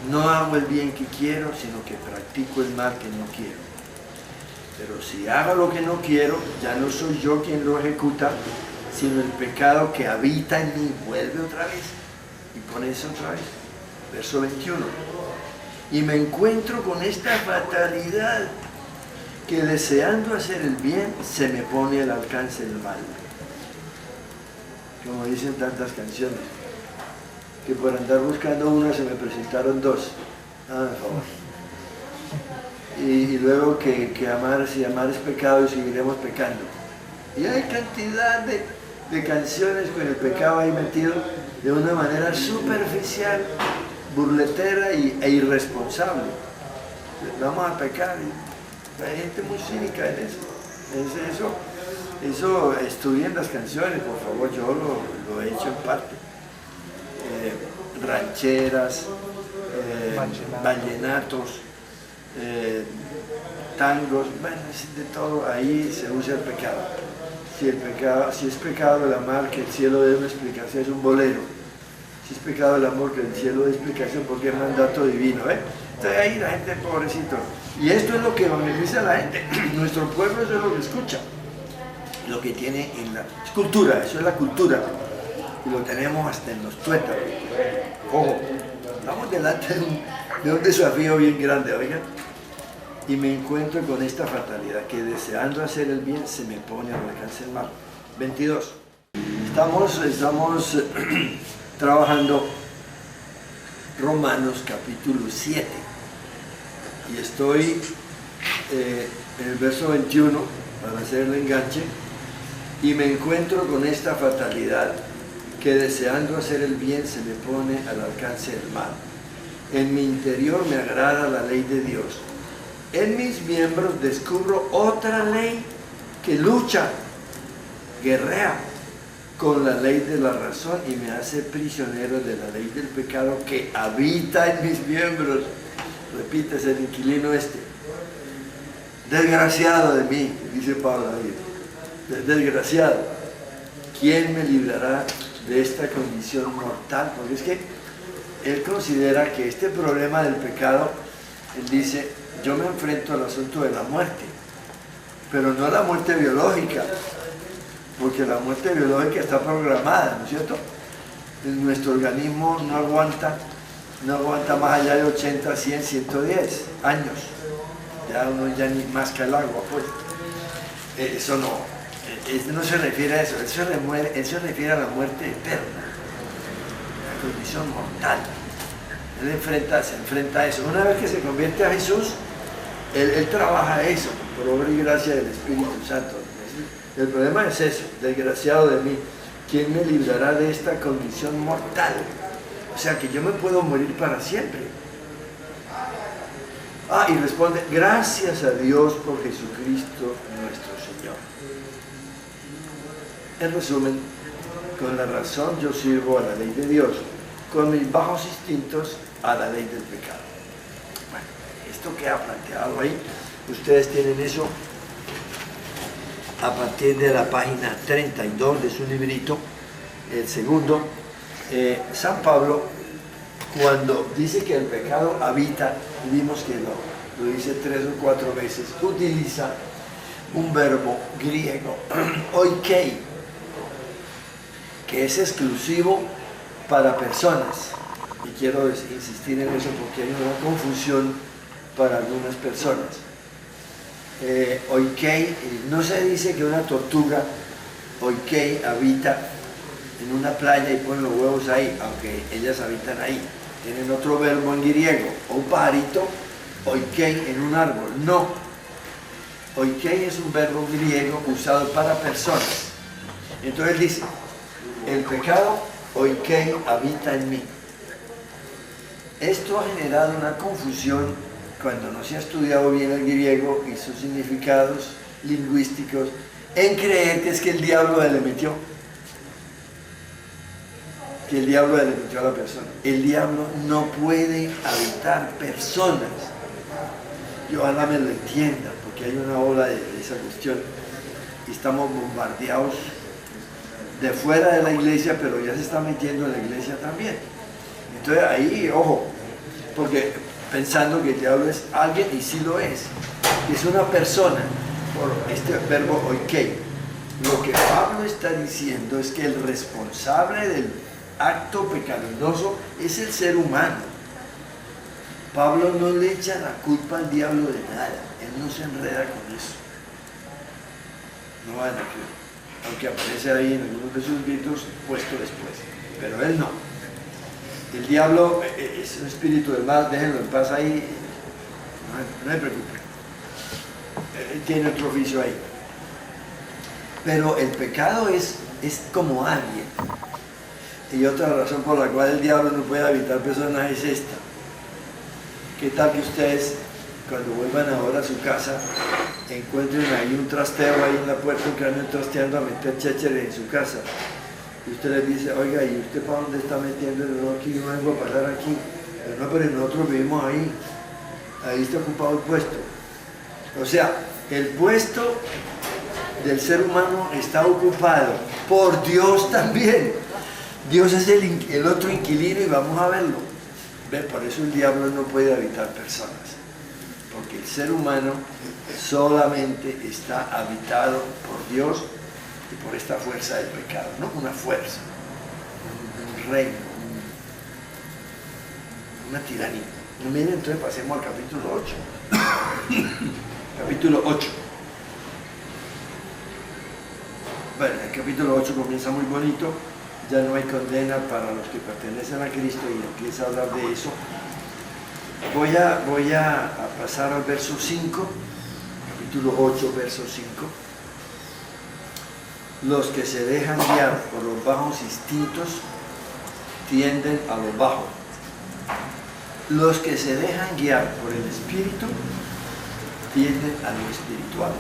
No hago el bien que quiero, sino que practico el mal que no quiero. Pero si hago lo que no quiero, ya no soy yo quien lo ejecuta, sino el pecado que habita en mí. Vuelve otra vez y pone eso otra vez. Verso 21. Y me encuentro con esta fatalidad, que deseando hacer el bien, se me pone al alcance el mal. Como dicen tantas canciones, que por andar buscando una se me presentaron dos. Ah, por favor. Y luego que amar, si amar es pecado, y seguiremos pecando. Y hay cantidad de canciones con el pecado ahí metido de una manera superficial, burletera e irresponsable. Vamos a pecar. Hay gente muy cínica en eso. Eso estudien las canciones, por favor. Yo lo he hecho en parte. Rancheras, vallenatos, tangos, bueno, de todo. Ahí se usa el pecado. Si es pecado el amar, que el cielo dé una explicación, es un bolero. Si es pecado el amor, que el cielo dé explicación, porque es mandato divino. Entonces ahí la gente, pobrecito. Y esto es lo que evangeliza a la gente. Nuestro pueblo eso es lo que escucha. Lo que tiene en la cultura, eso es la cultura. Y lo tenemos hasta en los tuétanos. Ojo, estamos delante de un desafío bien grande, oigan. Y me encuentro con esta fatalidad, que deseando hacer el bien se me pone al alcance el mal. 22. Estamos trabajando Romanos capítulo 7. Y estoy en el verso 21, para hacer el enganche, y me encuentro con esta fatalidad, que deseando hacer el bien se me pone al alcance del mal. En mi interior me agrada la ley de Dios. En mis miembros descubro otra ley que lucha, guerrea con la ley de la razón y me hace prisionero de la ley del pecado que habita en mis miembros. Repite, es el inquilino este. Desgraciado de mí, dice Pablo ahí. Desgraciado. ¿Quién me librará de esta condición mortal? Porque es que él considera que este problema del pecado, él dice, yo me enfrento al asunto de la muerte, pero no la muerte biológica, porque la muerte biológica está programada, ¿no es cierto? Nuestro organismo no aguanta más allá de 80, 100, 110 años. Ya uno ya ni masca el agua, pues. Eso no se refiere a eso, eso se refiere a la muerte eterna, la condición mortal. Él se enfrenta a eso. Una vez que se convierte a Jesús, él trabaja eso, por obra y gracia del Espíritu Santo. El problema es eso, desgraciado de mí, ¿quién me librará de esta condición mortal? O sea que yo me puedo morir para siempre. Y responde, gracias a Dios por Jesucristo nuestro Señor. En resumen, con la razón yo sirvo a la ley de Dios, con mis bajos instintos a la ley del pecado. Bueno, esto queda planteado ahí. Ustedes tienen eso a partir de la página 32 de su librito, el segundo. San Pablo, cuando dice que el pecado habita, vimos que lo dice 3 o 4 veces, utiliza un verbo griego, oikei, que es exclusivo para personas. Y quiero insistir en eso porque hay una confusión para algunas personas. Oikei, no se dice que una tortuga, oikei, habita en una playa y ponen los huevos ahí, aunque ellas habitan ahí. Tienen otro verbo en griego, o un pajarito, oikei, en un árbol. No. Oikei es un verbo griego usado para personas. Entonces dice, el pecado, oikei, habita en mí. Esto ha generado una confusión cuando no se ha estudiado bien el griego y sus significados lingüísticos, en creer que es que el diablo le metió. Que el diablo le metió a la persona. El diablo no puede habitar personas. Y ojalá me lo entiendan, porque hay una ola de esa cuestión. Y estamos bombardeados de fuera de la iglesia, pero ya se está metiendo en la iglesia también. Entonces ahí, ojo, porque pensando que el diablo es alguien, y sí lo es una persona, por este verbo oikei. Lo que Pablo está diciendo es que el responsable del acto pecaminoso es el ser humano. Pablo no le echa la culpa al diablo de nada, él no se enreda con eso. No van a creer, aunque aparece ahí en algunos de sus gritos puesto después, pero él no. El diablo es un espíritu del mal, déjenlo en paz ahí, no se preocupen. Él tiene otro oficio ahí. Pero el pecado es como alguien. Y otra razón por la cual el diablo no puede habitar personas es esta. ¿Qué tal que ustedes, cuando vuelvan ahora a su casa, encuentren ahí un trasteo ahí en la puerta, un cráneo trasteando a meter chécheres en su casa? Y usted les dice, oiga, ¿y usted para dónde está metiendo? No, aquí no vengo a pasar aquí. Pero no, pero nosotros vivimos ahí. Ahí está ocupado el puesto. O sea, el puesto del ser humano está ocupado por Dios también. Dios es el otro inquilino y vamos a verlo. ¿Ve? Por eso el diablo no puede habitar personas. Porque el ser humano solamente está habitado por Dios y por esta fuerza del pecado. No una fuerza, un reino, una tiranía. Miren, entonces pasemos al capítulo 8. Capítulo 8. Bueno, el capítulo 8 comienza muy bonito. Ya no hay condena para los que pertenecen a Cristo y empieza a hablar de eso. Voy a pasar al verso 5, capítulo 8, verso 5. Los que se dejan guiar por los bajos instintos tienden a lo bajo. Los que se dejan guiar por el Espíritu tienden a lo espiritual.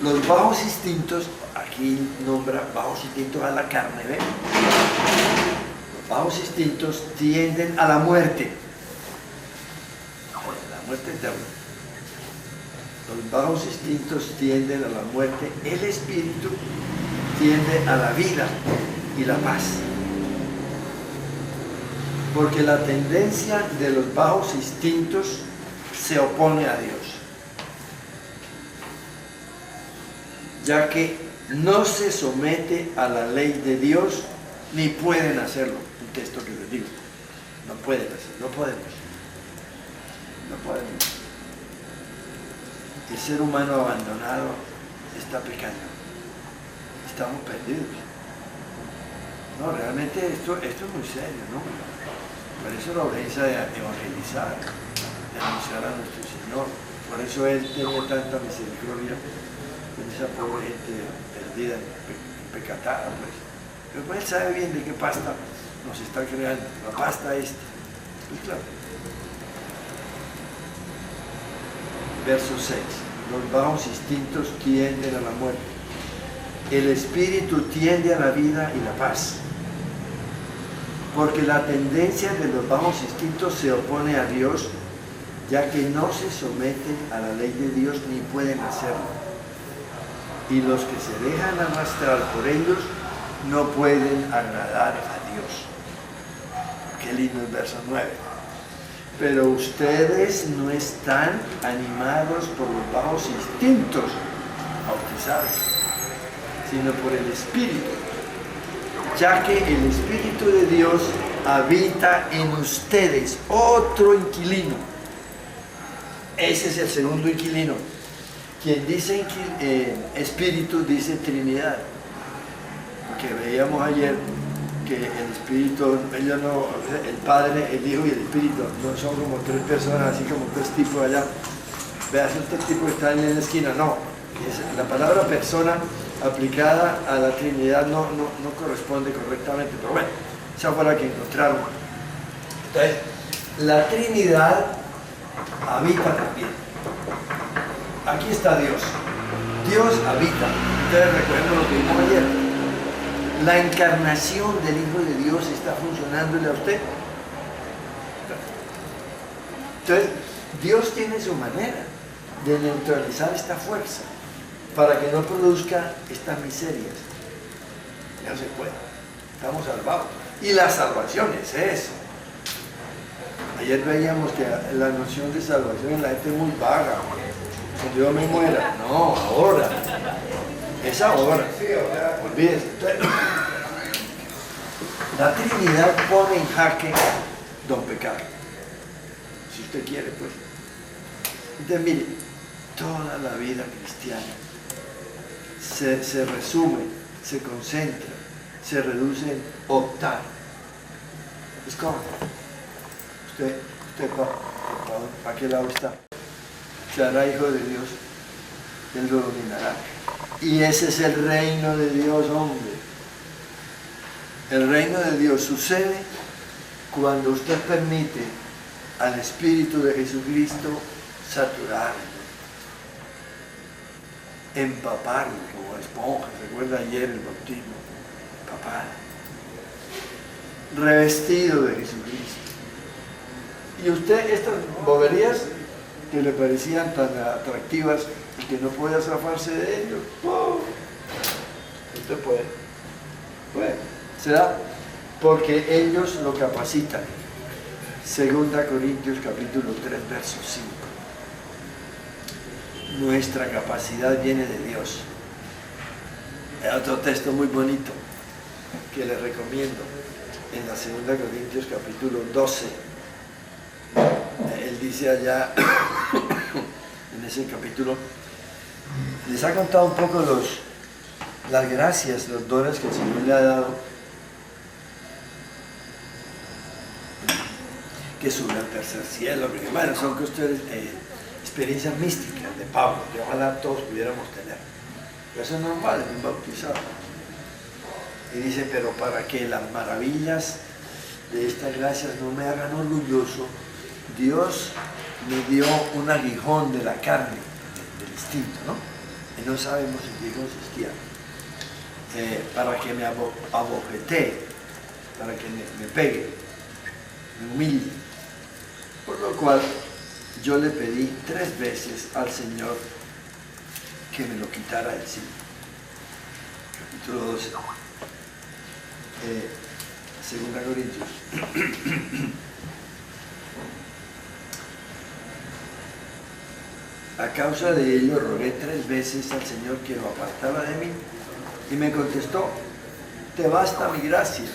Los bajos instintos, aquí nombra bajos instintos a la carne, ¿ven? Los bajos instintos tienden a la muerte eterna. Los bajos instintos tienden a la muerte, el espíritu tiende a la vida y la paz. Porque la tendencia de los bajos instintos se opone a Dios, ya que no se somete a la ley de Dios, ni pueden hacerlo. Un texto que les digo, no pueden hacerlo, no podemos. El ser humano abandonado está pecando, estamos perdidos. No, realmente esto es muy serio, ¿no? Por eso la urgencia de evangelizar, de anunciar a nuestro Señor. Por eso Él tiene tanta misericordia con esa pobre gente perdida, pecatada, pues. Pero pues Él sabe bien de qué pasta nos está creando, la pasta esta. Pues claro. Verso 6. Los bajos instintos tienden a la muerte. El espíritu tiende a la vida y la paz. Porque la tendencia de los bajos instintos se opone a Dios, ya que no se someten a la ley de Dios ni pueden hacerlo. Y los que se dejan arrastrar por ellos no pueden agradar a Dios. Qué lindo el verso 9. Pero ustedes no están animados por los bajos instintos bautizados, sino por el Espíritu, ya que el Espíritu de Dios habita en ustedes, otro inquilino. Ese es el segundo inquilino. Quien dice Espíritu dice Trinidad, porque veíamos ayer que el Espíritu, ellos no, el Padre, el Hijo y el Espíritu no son como tres personas, así como tres tipos allá. Veas este tipo que está en la esquina, no. La palabra persona aplicada a la Trinidad no corresponde correctamente, pero bueno, esa fue la que encontraron. Entonces, la Trinidad habita también. Aquí está Dios. Dios habita. Ustedes recuerdan lo que vimos ayer. La encarnación del Hijo de Dios está funcionándole a usted. Entonces, Dios tiene su manera de neutralizar esta fuerza para que no produzca estas miserias. Ya se puede. Estamos salvados. Y la salvación es eso. Ayer veíamos que la noción de salvación en la gente es muy vaga. Cuando yo me muera, no, ahora. Es ahora. Olvídese. La Trinidad pone en jaque don pecado. Si usted quiere, pues. Entonces, mire, toda la vida cristiana se resume, se concentra, se reduce en optar. Es como, usted ¿para qué lado está? Se hará hijo de Dios, Él lo dominará. Y ese es el reino de Dios, hombre. El reino de Dios sucede cuando usted permite al Espíritu de Jesucristo saturarlo, empaparlo como esponja. ¿Recuerda ayer el bautismo? Empapar. Revestido de Jesucristo. Y usted, estas boberías que le parecían tan atractivas y que no podía zafarse de ellos, ¡oh! Usted puede. ¿Se da? Porque ellos lo capacitan. 2 Corintios capítulo 3, verso 5. Nuestra capacidad viene de Dios. Hay otro texto muy bonito que les recomiendo en la 2 Corintios capítulo 12. Él dice allá en ese capítulo, les ha contado un poco las gracias, los dones que el Señor le ha dado, que sube al tercer cielo, porque bueno, son cuestiones, experiencias místicas de Pablo, que ojalá todos pudiéramos tener. Pero eso es normal, es un bautizado. Y dice, pero para que las maravillas de estas gracias no me hagan orgulloso, Dios me dio un aguijón de la carne, del instinto, ¿no? Y no sabemos en qué consistía. Para que me abofetee, para que me pegue, me humille. Por lo cual yo le pedí 3 veces al Señor que me lo quitara del sí. Capítulo 12. 2 Corintios. A causa de ello rogué 3 veces al Señor que lo apartara de mí, y me contestó, te basta mi gracia,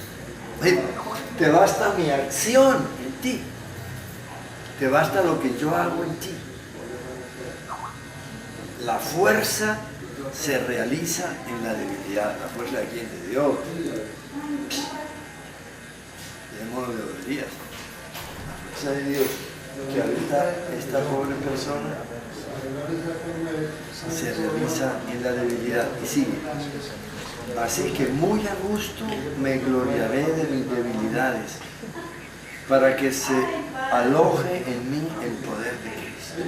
te basta mi acción en ti, te basta lo que yo hago en ti. La fuerza se realiza en la debilidad. ¿La fuerza de quién? De Dios. De modo de boberías. La fuerza de Dios que habita esta pobre persona se realiza en la debilidad. Y sigue. Así que muy a gusto me gloriaré de mis debilidades, para que se aloje en mí el poder de Cristo.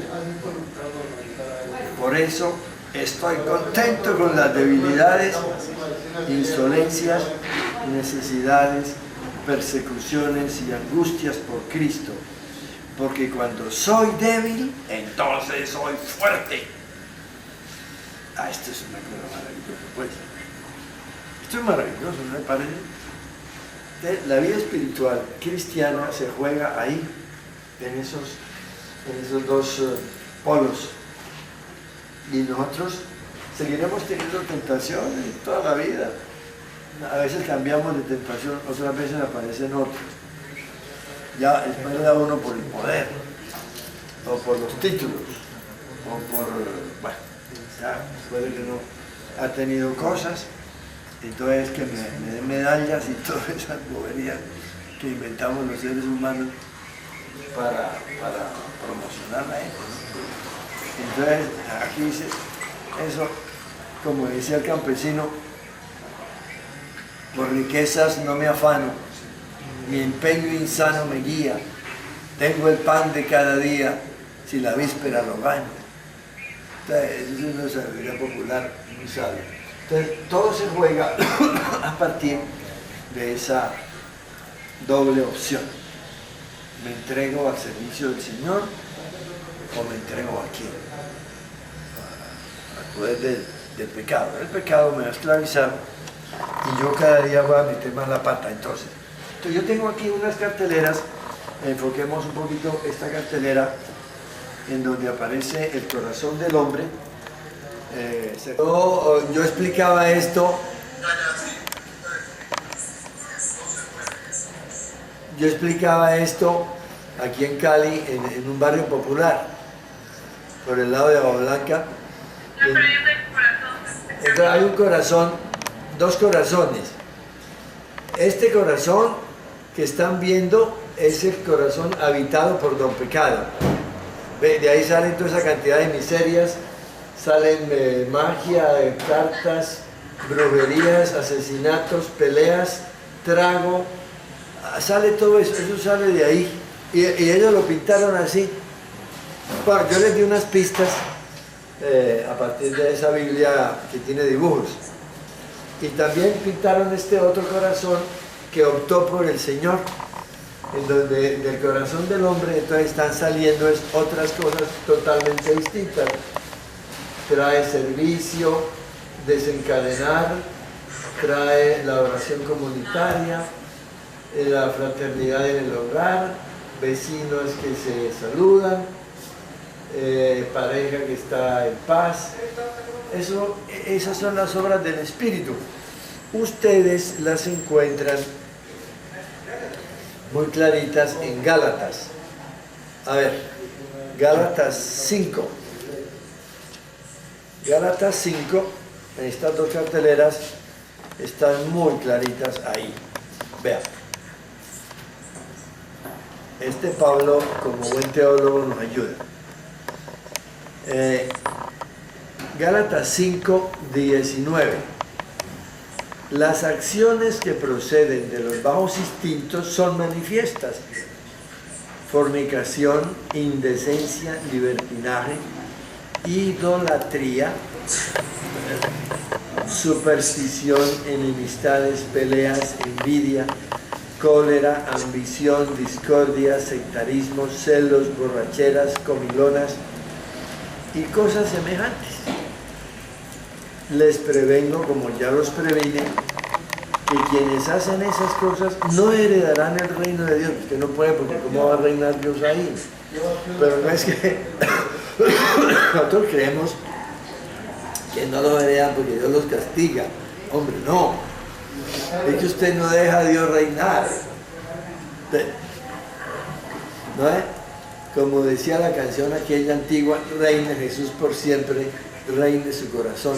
Por eso estoy contento con las debilidades, insolencias, necesidades, persecuciones y angustias por Cristo, porque cuando soy débil, entonces soy fuerte. Esto es una cosa maravillosa, pues. Esto es maravilloso, ¿no me parece? La vida espiritual cristiana se juega ahí, en esos dos polos. Y nosotros seguiremos teniendo tentaciones toda la vida. A veces cambiamos de tentación, otras veces aparecen otras. Ya espera uno por el poder, o por los títulos, o por, bueno, ya puede que no ha tenido cosas, entonces que me den medallas y todas esas boberías que inventamos los seres humanos para promocionar a él. Entonces, aquí dice, eso, como decía el campesino, por riquezas no me afano, mi empeño insano me guía, tengo el pan de cada día, si la víspera lo gano. Entonces, eso es una sabiduría popular muy sabia. Entonces, todo se juega a partir de esa doble opción. ¿Me entrego al servicio del Señor o me entrego a quién? Al poder del pecado. El pecado me va a esclavizar y yo cada día voy a meter más la pata. Entonces yo tengo aquí unas carteleras enfoquemos un poquito esta cartelera en donde aparece el corazón del hombre. Yo explicaba esto. Yo explicaba esto aquí en Cali, en un barrio popular, por el lado de Agua Blanca. No, pero hay un corazón. Entonces hay un corazón, dos corazones. Este corazón que están viendo es el corazón habitado por Don Pecado. De ahí salen toda esa cantidad de miserias, salen magia, cartas, brujerías, asesinatos, peleas, trago, sale todo eso sale de ahí. Y ellos lo pintaron así. Bueno, yo les di unas pistas a partir de esa Biblia que tiene dibujos. Y también pintaron este otro corazón que optó por el Señor, en donde del corazón del hombre entonces están saliendo otras cosas totalmente distintas. Trae servicio, desencadenar, trae la oración comunitaria, la fraternidad en el hogar, vecinos que se saludan, pareja que está en paz. Esas son las obras del Espíritu. Ustedes las encuentran muy claritas en Gálatas. A ver, Gálatas 5. Gálatas 5, en estas dos carteleras, están muy claritas ahí. Vean. Este Pablo, como buen teólogo, nos ayuda. Gálatas 5, 19. Las acciones que proceden de los bajos instintos son manifiestas: fornicación, indecencia, libertinaje, idolatría, superstición, enemistades, peleas, envidia, cólera, ambición, discordia, sectarismo, celos, borracheras, comilonas y cosas semejantes. Les prevengo, como ya los previne, que quienes hacen esas cosas no heredarán el reino de Dios. Usted no puede, porque ¿cómo va a reinar Dios ahí? Pero no es que nosotros creemos que no lo heredan porque Dios los castiga. Hombre, no. Es que usted no deja a Dios reinar. ¿No es? Como decía la canción aquella antigua, reine Jesús por siempre, reine su corazón.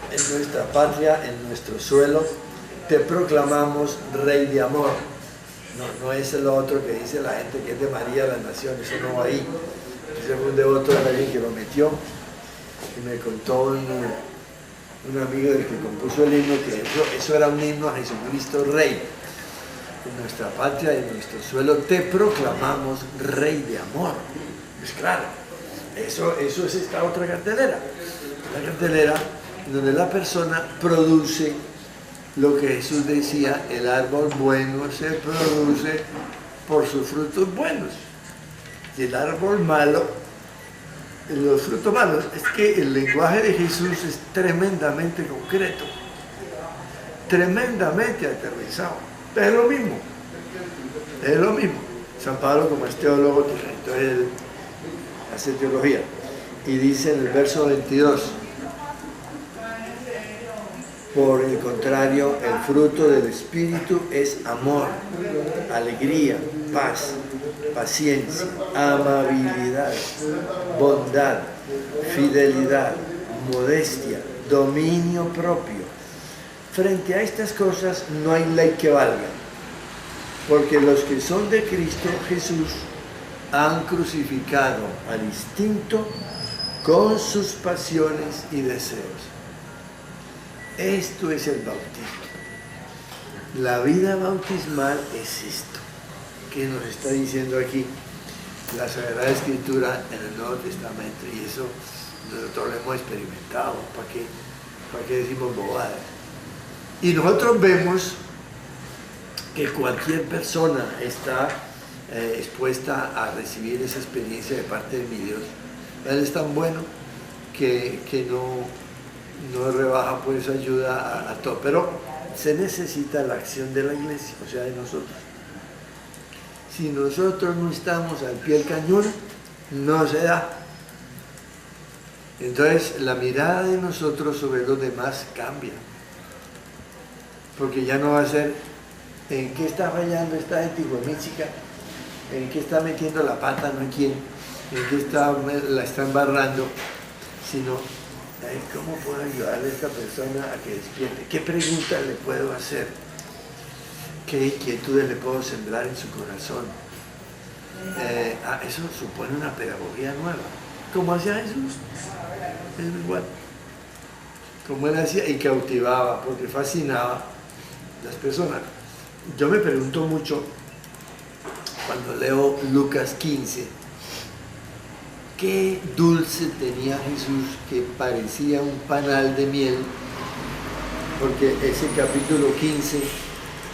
En nuestra patria, en nuestro suelo, te proclamamos Rey de amor. No es lo otro que dice la gente que es de María la nación, eso no va ahí. Ese fue un devoto de alguien que lo metió y me contó un amigo del que compuso el himno que eso era un himno a Jesucristo Rey. En nuestra patria y en nuestro suelo te proclamamos Rey de amor. Pues claro, eso es esta otra cartelera. La cartelera donde la persona produce lo que Jesús decía: el árbol bueno se produce por sus frutos buenos. Y el árbol malo, los frutos malos. Es que el lenguaje de Jesús es tremendamente concreto, tremendamente aterrizado. Es lo mismo, es lo mismo. San Pablo, como es teólogo, entonces él hace teología. Y dice en el verso 22: por el contrario, el fruto del Espíritu es amor, alegría, paz, paciencia, amabilidad, bondad, fidelidad, modestia, dominio propio. Frente a estas cosas no hay ley que valga, porque los que son de Cristo Jesús han crucificado al instinto con sus pasiones y deseos. Esto es el bautismo. La vida bautismal es esto que nos está diciendo aquí la Sagrada Escritura en el Nuevo Testamento, y eso nosotros lo hemos experimentado. ¿Para qué decimos bobadas? Y nosotros vemos que cualquier persona está expuesta a recibir esa experiencia de parte de mi Dios. Él es tan bueno que no rebaja pues ayuda a todo, pero se necesita la acción de la iglesia, o sea de nosotros. Si nosotros no estamos al pie del cañón, no se da. Entonces la mirada de nosotros sobre los demás cambia. Porque ya no va a ser en qué está fallando esta chica, en qué está metiendo la pata, no en quién, en qué la está embarrando, sino cómo puedo ayudarle a esta persona a que despierte, qué preguntas le puedo hacer, qué inquietudes le puedo sembrar en su corazón. Eso supone una pedagogía nueva. ¿Cómo hacía Jesús? Es igual. Como él hacía y cautivaba, porque fascinaba las personas. Yo me pregunto mucho cuando leo Lucas 15, qué dulce tenía Jesús que parecía un panal de miel, porque ese capítulo 15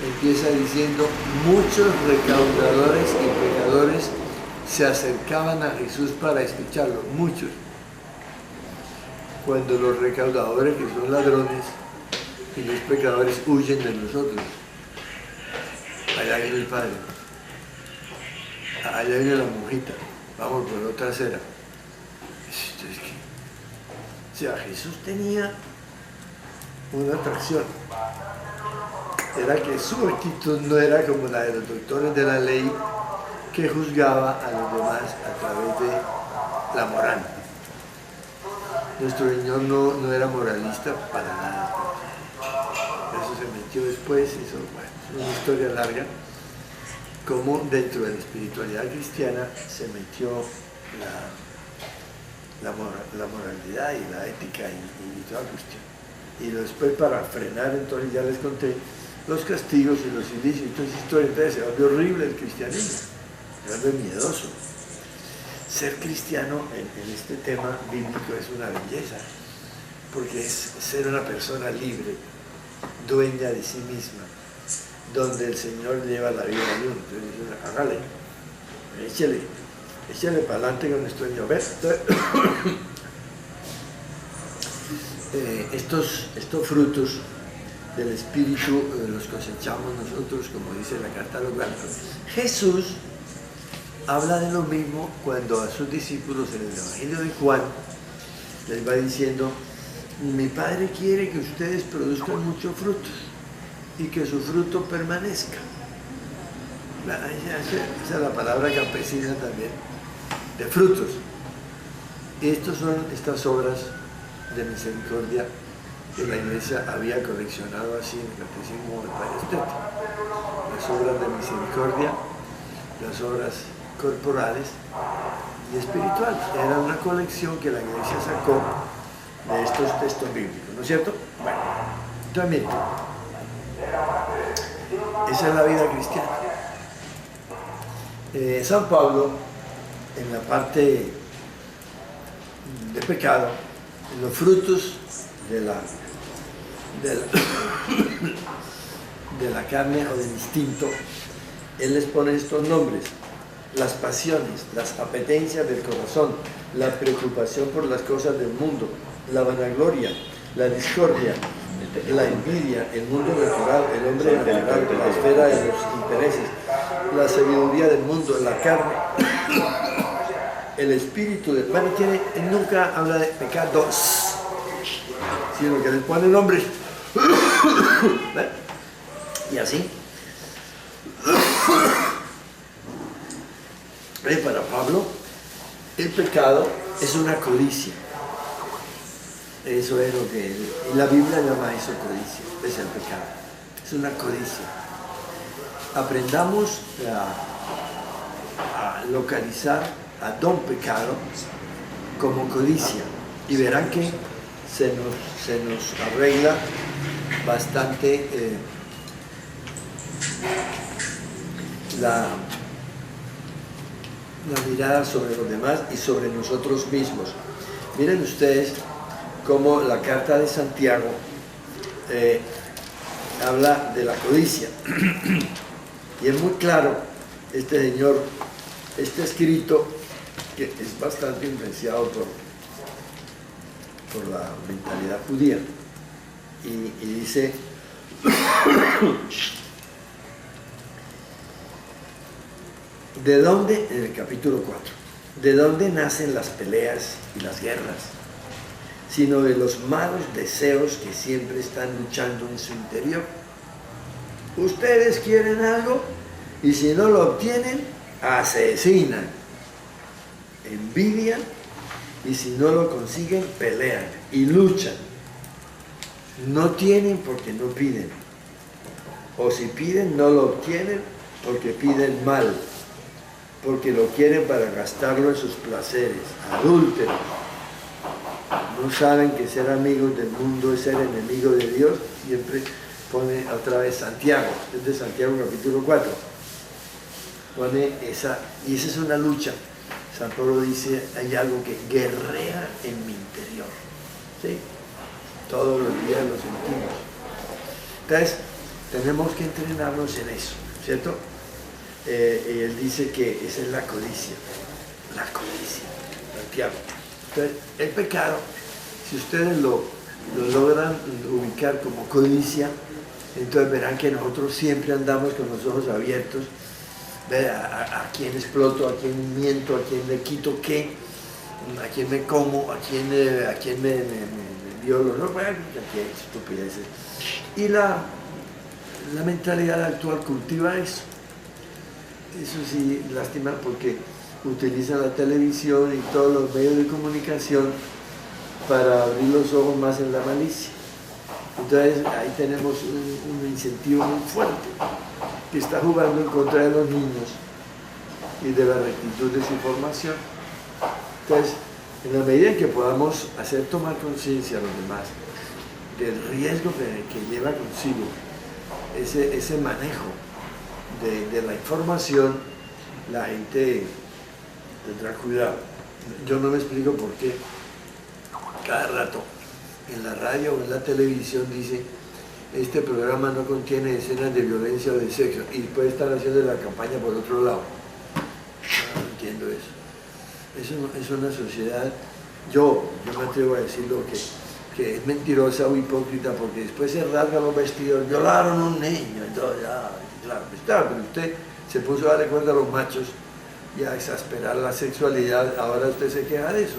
empieza diciendo: muchos recaudadores y pecadores se acercaban a Jesús para escucharlo, muchos. Cuando los recaudadores, que son ladrones, y los pecadores huyen de nosotros. Allá viene el Padre, allá viene la monjita, vamos por otra acera. Entonces, o sea, Jesús tenía una atracción. Era que su actitud no era como la de los doctores de la ley, que juzgaba a los demás a través de la moral. Nuestro Señor no era moralista para nada. Eso se metió después, eso, bueno, es una historia larga, como dentro de la espiritualidad cristiana se metió la moralidad y la ética y toda cuestión. Y después, para frenar, entonces ya les conté los castigos y los indicios, entonces historia, entonces se vuelve horrible el cristianismo, se vuelve miedoso. Ser cristiano en este tema bíblico es una belleza, porque es ser una persona libre, dueña de sí misma, donde el Señor lleva la vida de uno. Entonces, hágale, échale para adelante con nuestro Señor. Estos frutos del Espíritu los cosechamos nosotros, como dice la carta a los Gálatas. Jesús habla de lo mismo cuando a sus discípulos en el Evangelio de Juan les va diciendo: mi Padre quiere que ustedes produzcan muchos frutos y que su fruto permanezca. Esa es la palabra campesina también, de frutos. Estas obras de misericordia que la Iglesia había coleccionado así en el Catecismo del Padre Estético. Las obras de misericordia, las obras corporales y espirituales. Era una colección que la Iglesia sacó de estos textos bíblicos, ¿no es cierto? Bueno, entonces miren, esa es la vida cristiana. San Pablo, en la parte de pecado, en los frutos de la carne o del instinto, él les pone estos nombres: las pasiones, las apetencias del corazón, la preocupación por las cosas del mundo, la vanagloria, la discordia, la envidia, el mundo natural, el hombre natural, la esfera de los intereses, la sabiduría del mundo, la carne, el espíritu del... Bueno, él nunca habla de pecados, sino que les pone nombres. Y así. Para Pablo, el pecado es una codicia. Eso es lo que la Biblia llama eso codicia, es el pecado. Es una codicia. Aprendamos a localizar a don pecado como codicia y verán que se nos arregla bastante la mirada sobre los demás y sobre nosotros mismos. Miren ustedes cómo la carta de Santiago habla de la codicia. Y es muy claro, este escrito, que es bastante influenciado por la mentalidad judía. Y dice, ¿De dónde? En el capítulo 4. ¿De dónde nacen las peleas y las guerras? Sino de los malos deseos que siempre están luchando en su interior. Ustedes quieren algo y si no lo obtienen, asesinan, envidian y si no lo consiguen, pelean y luchan. No tienen porque no piden. O si piden, no lo obtienen porque piden mal. Porque lo quieren para gastarlo en sus placeres, adúlteros. No saben que ser amigos del mundo es ser enemigo de Dios. Siempre pone otra vez Santiago, es de Santiago capítulo 4. Pone esa, y esa es una lucha. San Pablo dice, hay algo que guerrea en mi interior. ¿Sí? Todos los días lo sentimos. Entonces, tenemos que entrenarnos en eso, ¿cierto? Y él dice que esa es la codicia, Santiago. Entonces, el pecado, si ustedes lo logran ubicar como codicia, entonces verán que nosotros siempre andamos con los ojos abiertos, ver a quién exploto, a quién miento, a quién le quito qué, a quién me como, a quién me violo, no, bueno, qué estupideces. Y la mentalidad actual cultiva eso. Eso sí, lástima porque utilizan la televisión y todos los medios de comunicación para abrir los ojos más en la malicia. Entonces ahí tenemos un incentivo muy fuerte que está jugando en contra de los niños y de la rectitud de su formación. Entonces, en la medida en que podamos hacer tomar conciencia a los demás del riesgo que lleva consigo ese manejo de la información, la gente tendrá cuidado. Yo no me explico por qué cada rato en la radio o en la televisión dice este programa no contiene escenas de violencia o de sexo y después están haciendo la campaña por otro lado. No entiendo eso. Es una sociedad, yo me atrevo a decirlo que es mentirosa o hipócrita porque después se rasgan los vestidos, violaron a un niño, entonces ya, claro, pero usted se puso a darle cuenta a los machos y a exasperar la sexualidad, ahora usted se queja de eso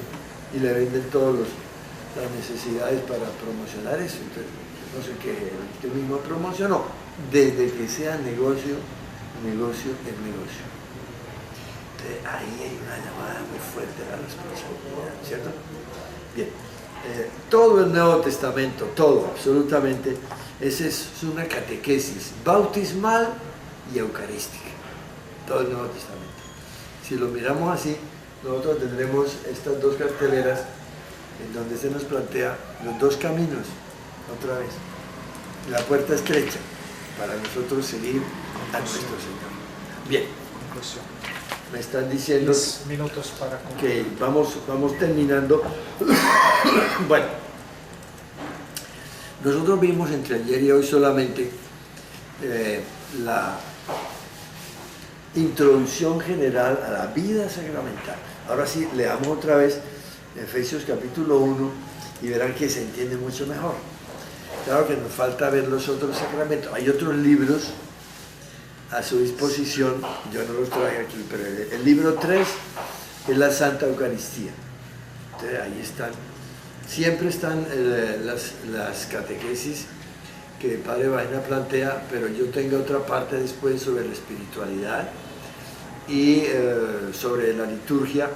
y le venden todas las necesidades para promocionar eso. Entonces, no sé qué, usted mismo promocionó, desde que sea negocio es negocio. Entonces, ahí hay una llamada muy fuerte a la responsabilidad, ¿cierto? Bien, todo el Nuevo Testamento, todo, absolutamente, es una catequesis bautismal y eucarística, todo el Nuevo Testamento. Si lo miramos así, nosotros tendremos estas dos carteleras en donde se nos plantea los dos caminos, otra vez, la puerta estrecha para nosotros seguir a nuestro Señor. Bien, me están diciendo 10 minutos para concluir. que vamos terminando. Bueno, nosotros vimos entre ayer y hoy solamente la introducción general a la vida sacramental. Ahora sí, leamos otra vez Efesios capítulo 1 y verán que se entiende mucho mejor. Claro que nos falta ver los otros sacramentos. Hay otros libros a su disposición, yo no los traigo aquí, pero el libro 3 es la Santa Eucaristía. Entonces ahí están, siempre están las catequesis que el Padre Baena plantea, pero yo tengo otra parte después sobre la espiritualidad y sobre la liturgia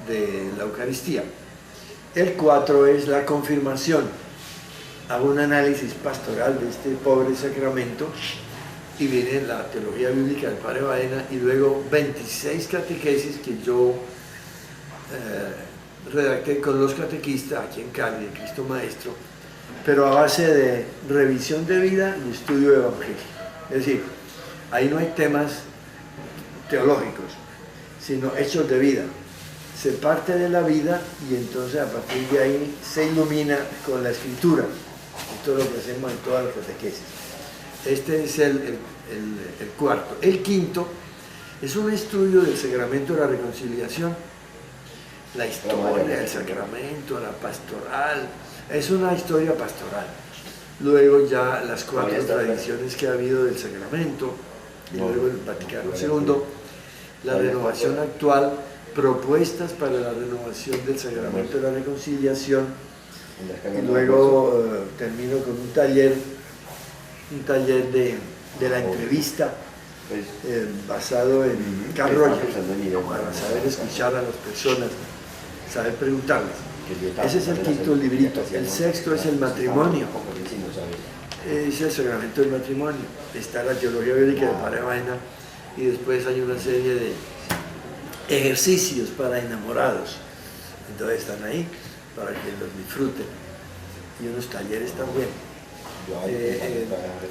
de la Eucaristía. El 4 es la confirmación. Hago un análisis pastoral de este pobre sacramento y viene la teología bíblica del Padre Baena y luego 26 catequesis que yo redacté con los catequistas aquí en Cali, el Cristo Maestro, pero a base de revisión de vida y estudio de evangelio. Es decir, ahí no hay temas teológicos, sino hechos de vida. Se parte de la vida y entonces a partir de ahí se ilumina con la escritura. Esto es lo que hacemos en todas las catequesis. Este es el cuarto. El quinto es un estudio del sacramento de la reconciliación, la historia del sacramento, la pastoral. Es una historia pastoral. Luego ya las 4 tradiciones que ha habido del sacramento, y luego el Vaticano II. la renovación actual, propuestas para la renovación del sacramento de la reconciliación, y luego termino con un taller de la entrevista basado en Carl Rogers, para saber escuchar a las personas, saber preguntarles. Ese es el quinto librito. El sexto es el matrimonio. Es el sacramento del matrimonio. Está la teología bíblica de Padre Baena, y después hay una serie de ejercicios para enamorados. Entonces están ahí para que los disfruten. Y unos talleres también.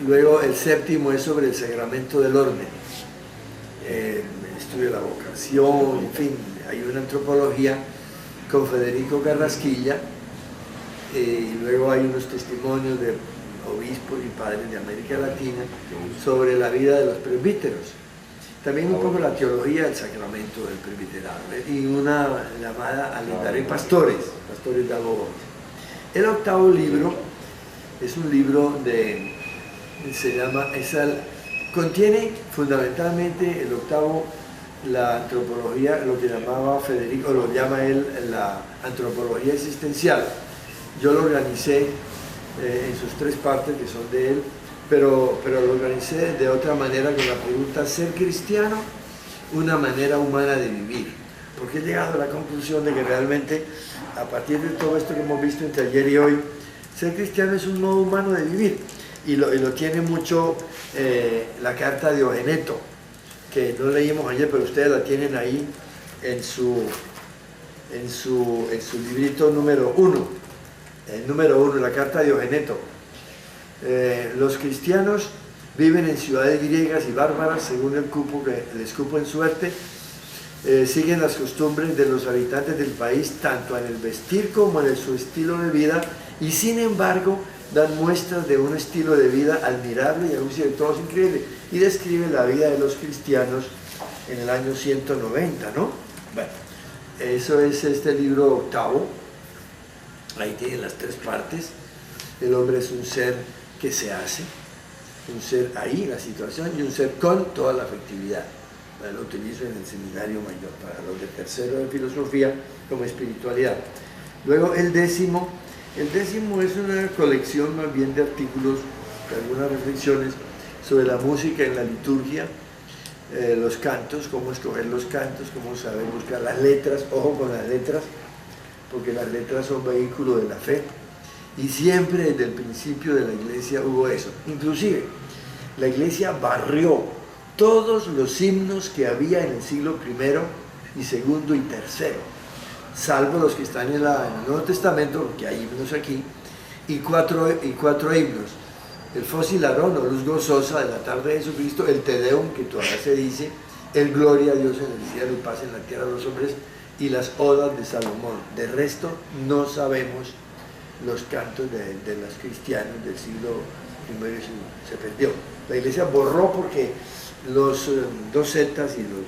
Luego el séptimo es sobre el sacramento del orden. Estudio de la vocación, en fin, hay una antropología con Federico Carrasquilla, y luego hay unos testimonios de obispos y padres de América Latina sobre la vida de los presbíteros. También un poco la teología del sacramento del presbiterado, y una llamada Alentaré Pastores de Algo. El octavo libro es un libro contiene fundamentalmente el octavo la antropología, lo que llamaba Federico, o lo llama él la antropología existencial. Yo lo organicé en sus 3 partes que son de él, pero lo organicé de otra manera, con la pregunta: ¿ser cristiano una manera humana de vivir? Porque he llegado a la conclusión de que realmente, a partir de todo esto que hemos visto entre ayer y hoy, ser cristiano es un modo humano de vivir, y lo tiene mucho la carta de Ogeneto, que no leímos ayer, pero ustedes la tienen ahí en su librito número 1, el número 1, la carta de Ogeneto. Los cristianos viven en ciudades griegas y bárbaras según el cupo que les cupo en suerte, siguen las costumbres de los habitantes del país tanto en el vestir como en su estilo de vida, y sin embargo dan muestras de un estilo de vida admirable y a juicio de todos increíble, y describe la vida de los cristianos en el año 190, ¿no? Bueno, eso es este libro octavo. Ahí tienen las 3 partes. El hombre es un ser que se hace, un ser ahí en la situación, y un ser con toda la afectividad. Lo utilizo en el seminario mayor para los de tercero de filosofía como espiritualidad. Luego el décimo es una colección más bien de artículos, de algunas reflexiones sobre la música en la liturgia, los cantos, cómo escoger los cantos, cómo saber buscar las letras. Ojo con las letras, porque las letras son vehículo de la fe, y siempre desde el principio de la iglesia hubo eso. Inclusive la iglesia barrió todos los himnos que había en el siglo I y II y III, salvo los que están en el Nuevo Testamento, porque hay himnos aquí, y cuatro himnos: el Fosilarón o Luz Gozosa de la tarde de Jesucristo, el Te Deum, que todavía se dice, el Gloria a Dios en el cielo y paz en la tierra de los hombres, y las Odas de Salomón. De resto no sabemos los cantos de los cristianos del siglo I y II, se perdió. La iglesia borró porque los docetas y los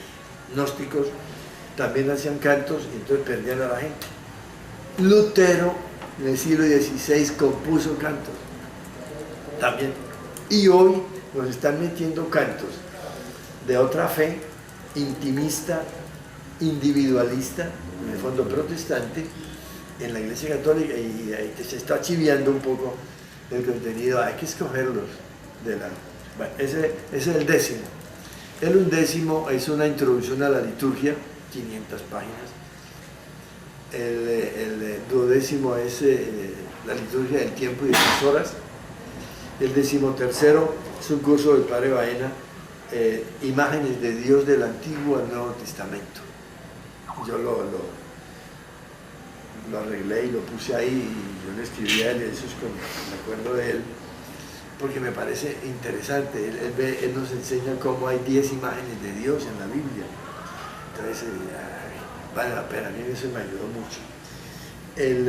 gnósticos también hacían cantos, y entonces perdían a la gente. Lutero en el siglo XVI compuso cantos también, y hoy nos están metiendo cantos de otra fe, intimista, individualista, en el fondo protestante, en la iglesia católica, y ahí se está chiviando un poco el contenido. Hay que escogerlos de la... Bueno, ese es el décimo. El undécimo es una introducción a la liturgia, 500 páginas. El duodécimo es la liturgia del tiempo y de las horas. El 13º es un curso del Padre Baena, imágenes de Dios del Antiguo al Nuevo Testamento. Yo lo arreglé y lo puse ahí, y yo le escribí a él, eso es me acuerdo de él, porque me parece interesante. Él nos enseña cómo hay 10 imágenes de Dios en la Biblia. Entonces, vale la pena, a mí eso me ayudó mucho. El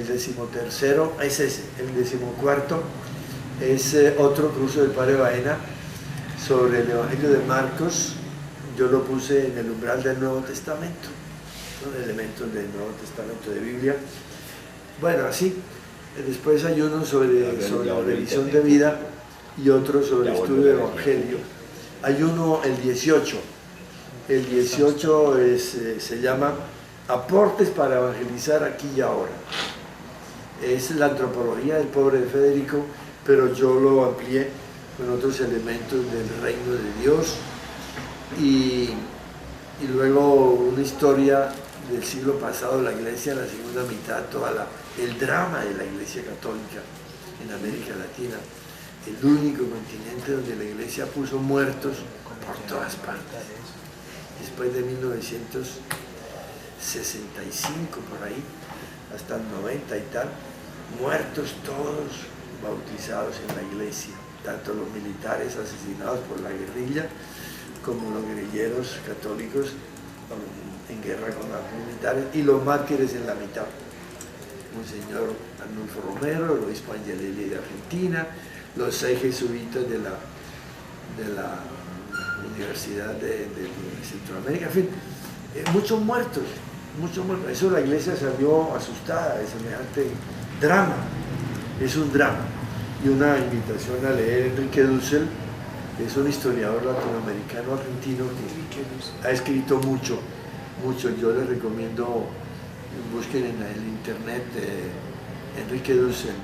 13º es ese. El 14º es otro curso del Padre Baena sobre el Evangelio de Marcos. Yo lo puse en el umbral del Nuevo Testamento, son elementos del Nuevo Testamento de Biblia. Bueno, así. Después hay uno sobre la revisión de vida, y otro sobre el estudio del Evangelio. Hay uno, el 18, El 18 se llama Aportes para evangelizar aquí y ahora. Es la antropología del pobre de Federico, pero yo lo amplié con otros elementos del reino de Dios y luego una historia del siglo pasado, la iglesia en la segunda mitad, el drama de la iglesia católica en América Latina, el único continente donde la iglesia puso muertos por todas partes. Después de 1965 por ahí, hasta el 90 y tal, muertos todos bautizados en la iglesia, tanto los militares asesinados por la guerrilla como los guerrilleros católicos en guerra con los militares y los mártires en la mitad. Monseñor Arnulfo Romero, el obispo Angelelli de Argentina, los 6 jesuitas de la Universidad de Centroamérica, en fin, muchos muertos. Eso la iglesia salió asustada de semejante drama. Es un drama. Y una invitación a leer Enrique Dussel, que es un historiador latinoamericano argentino que ha escrito mucho. Yo les recomiendo, busquen en el internet Enrique Dussel.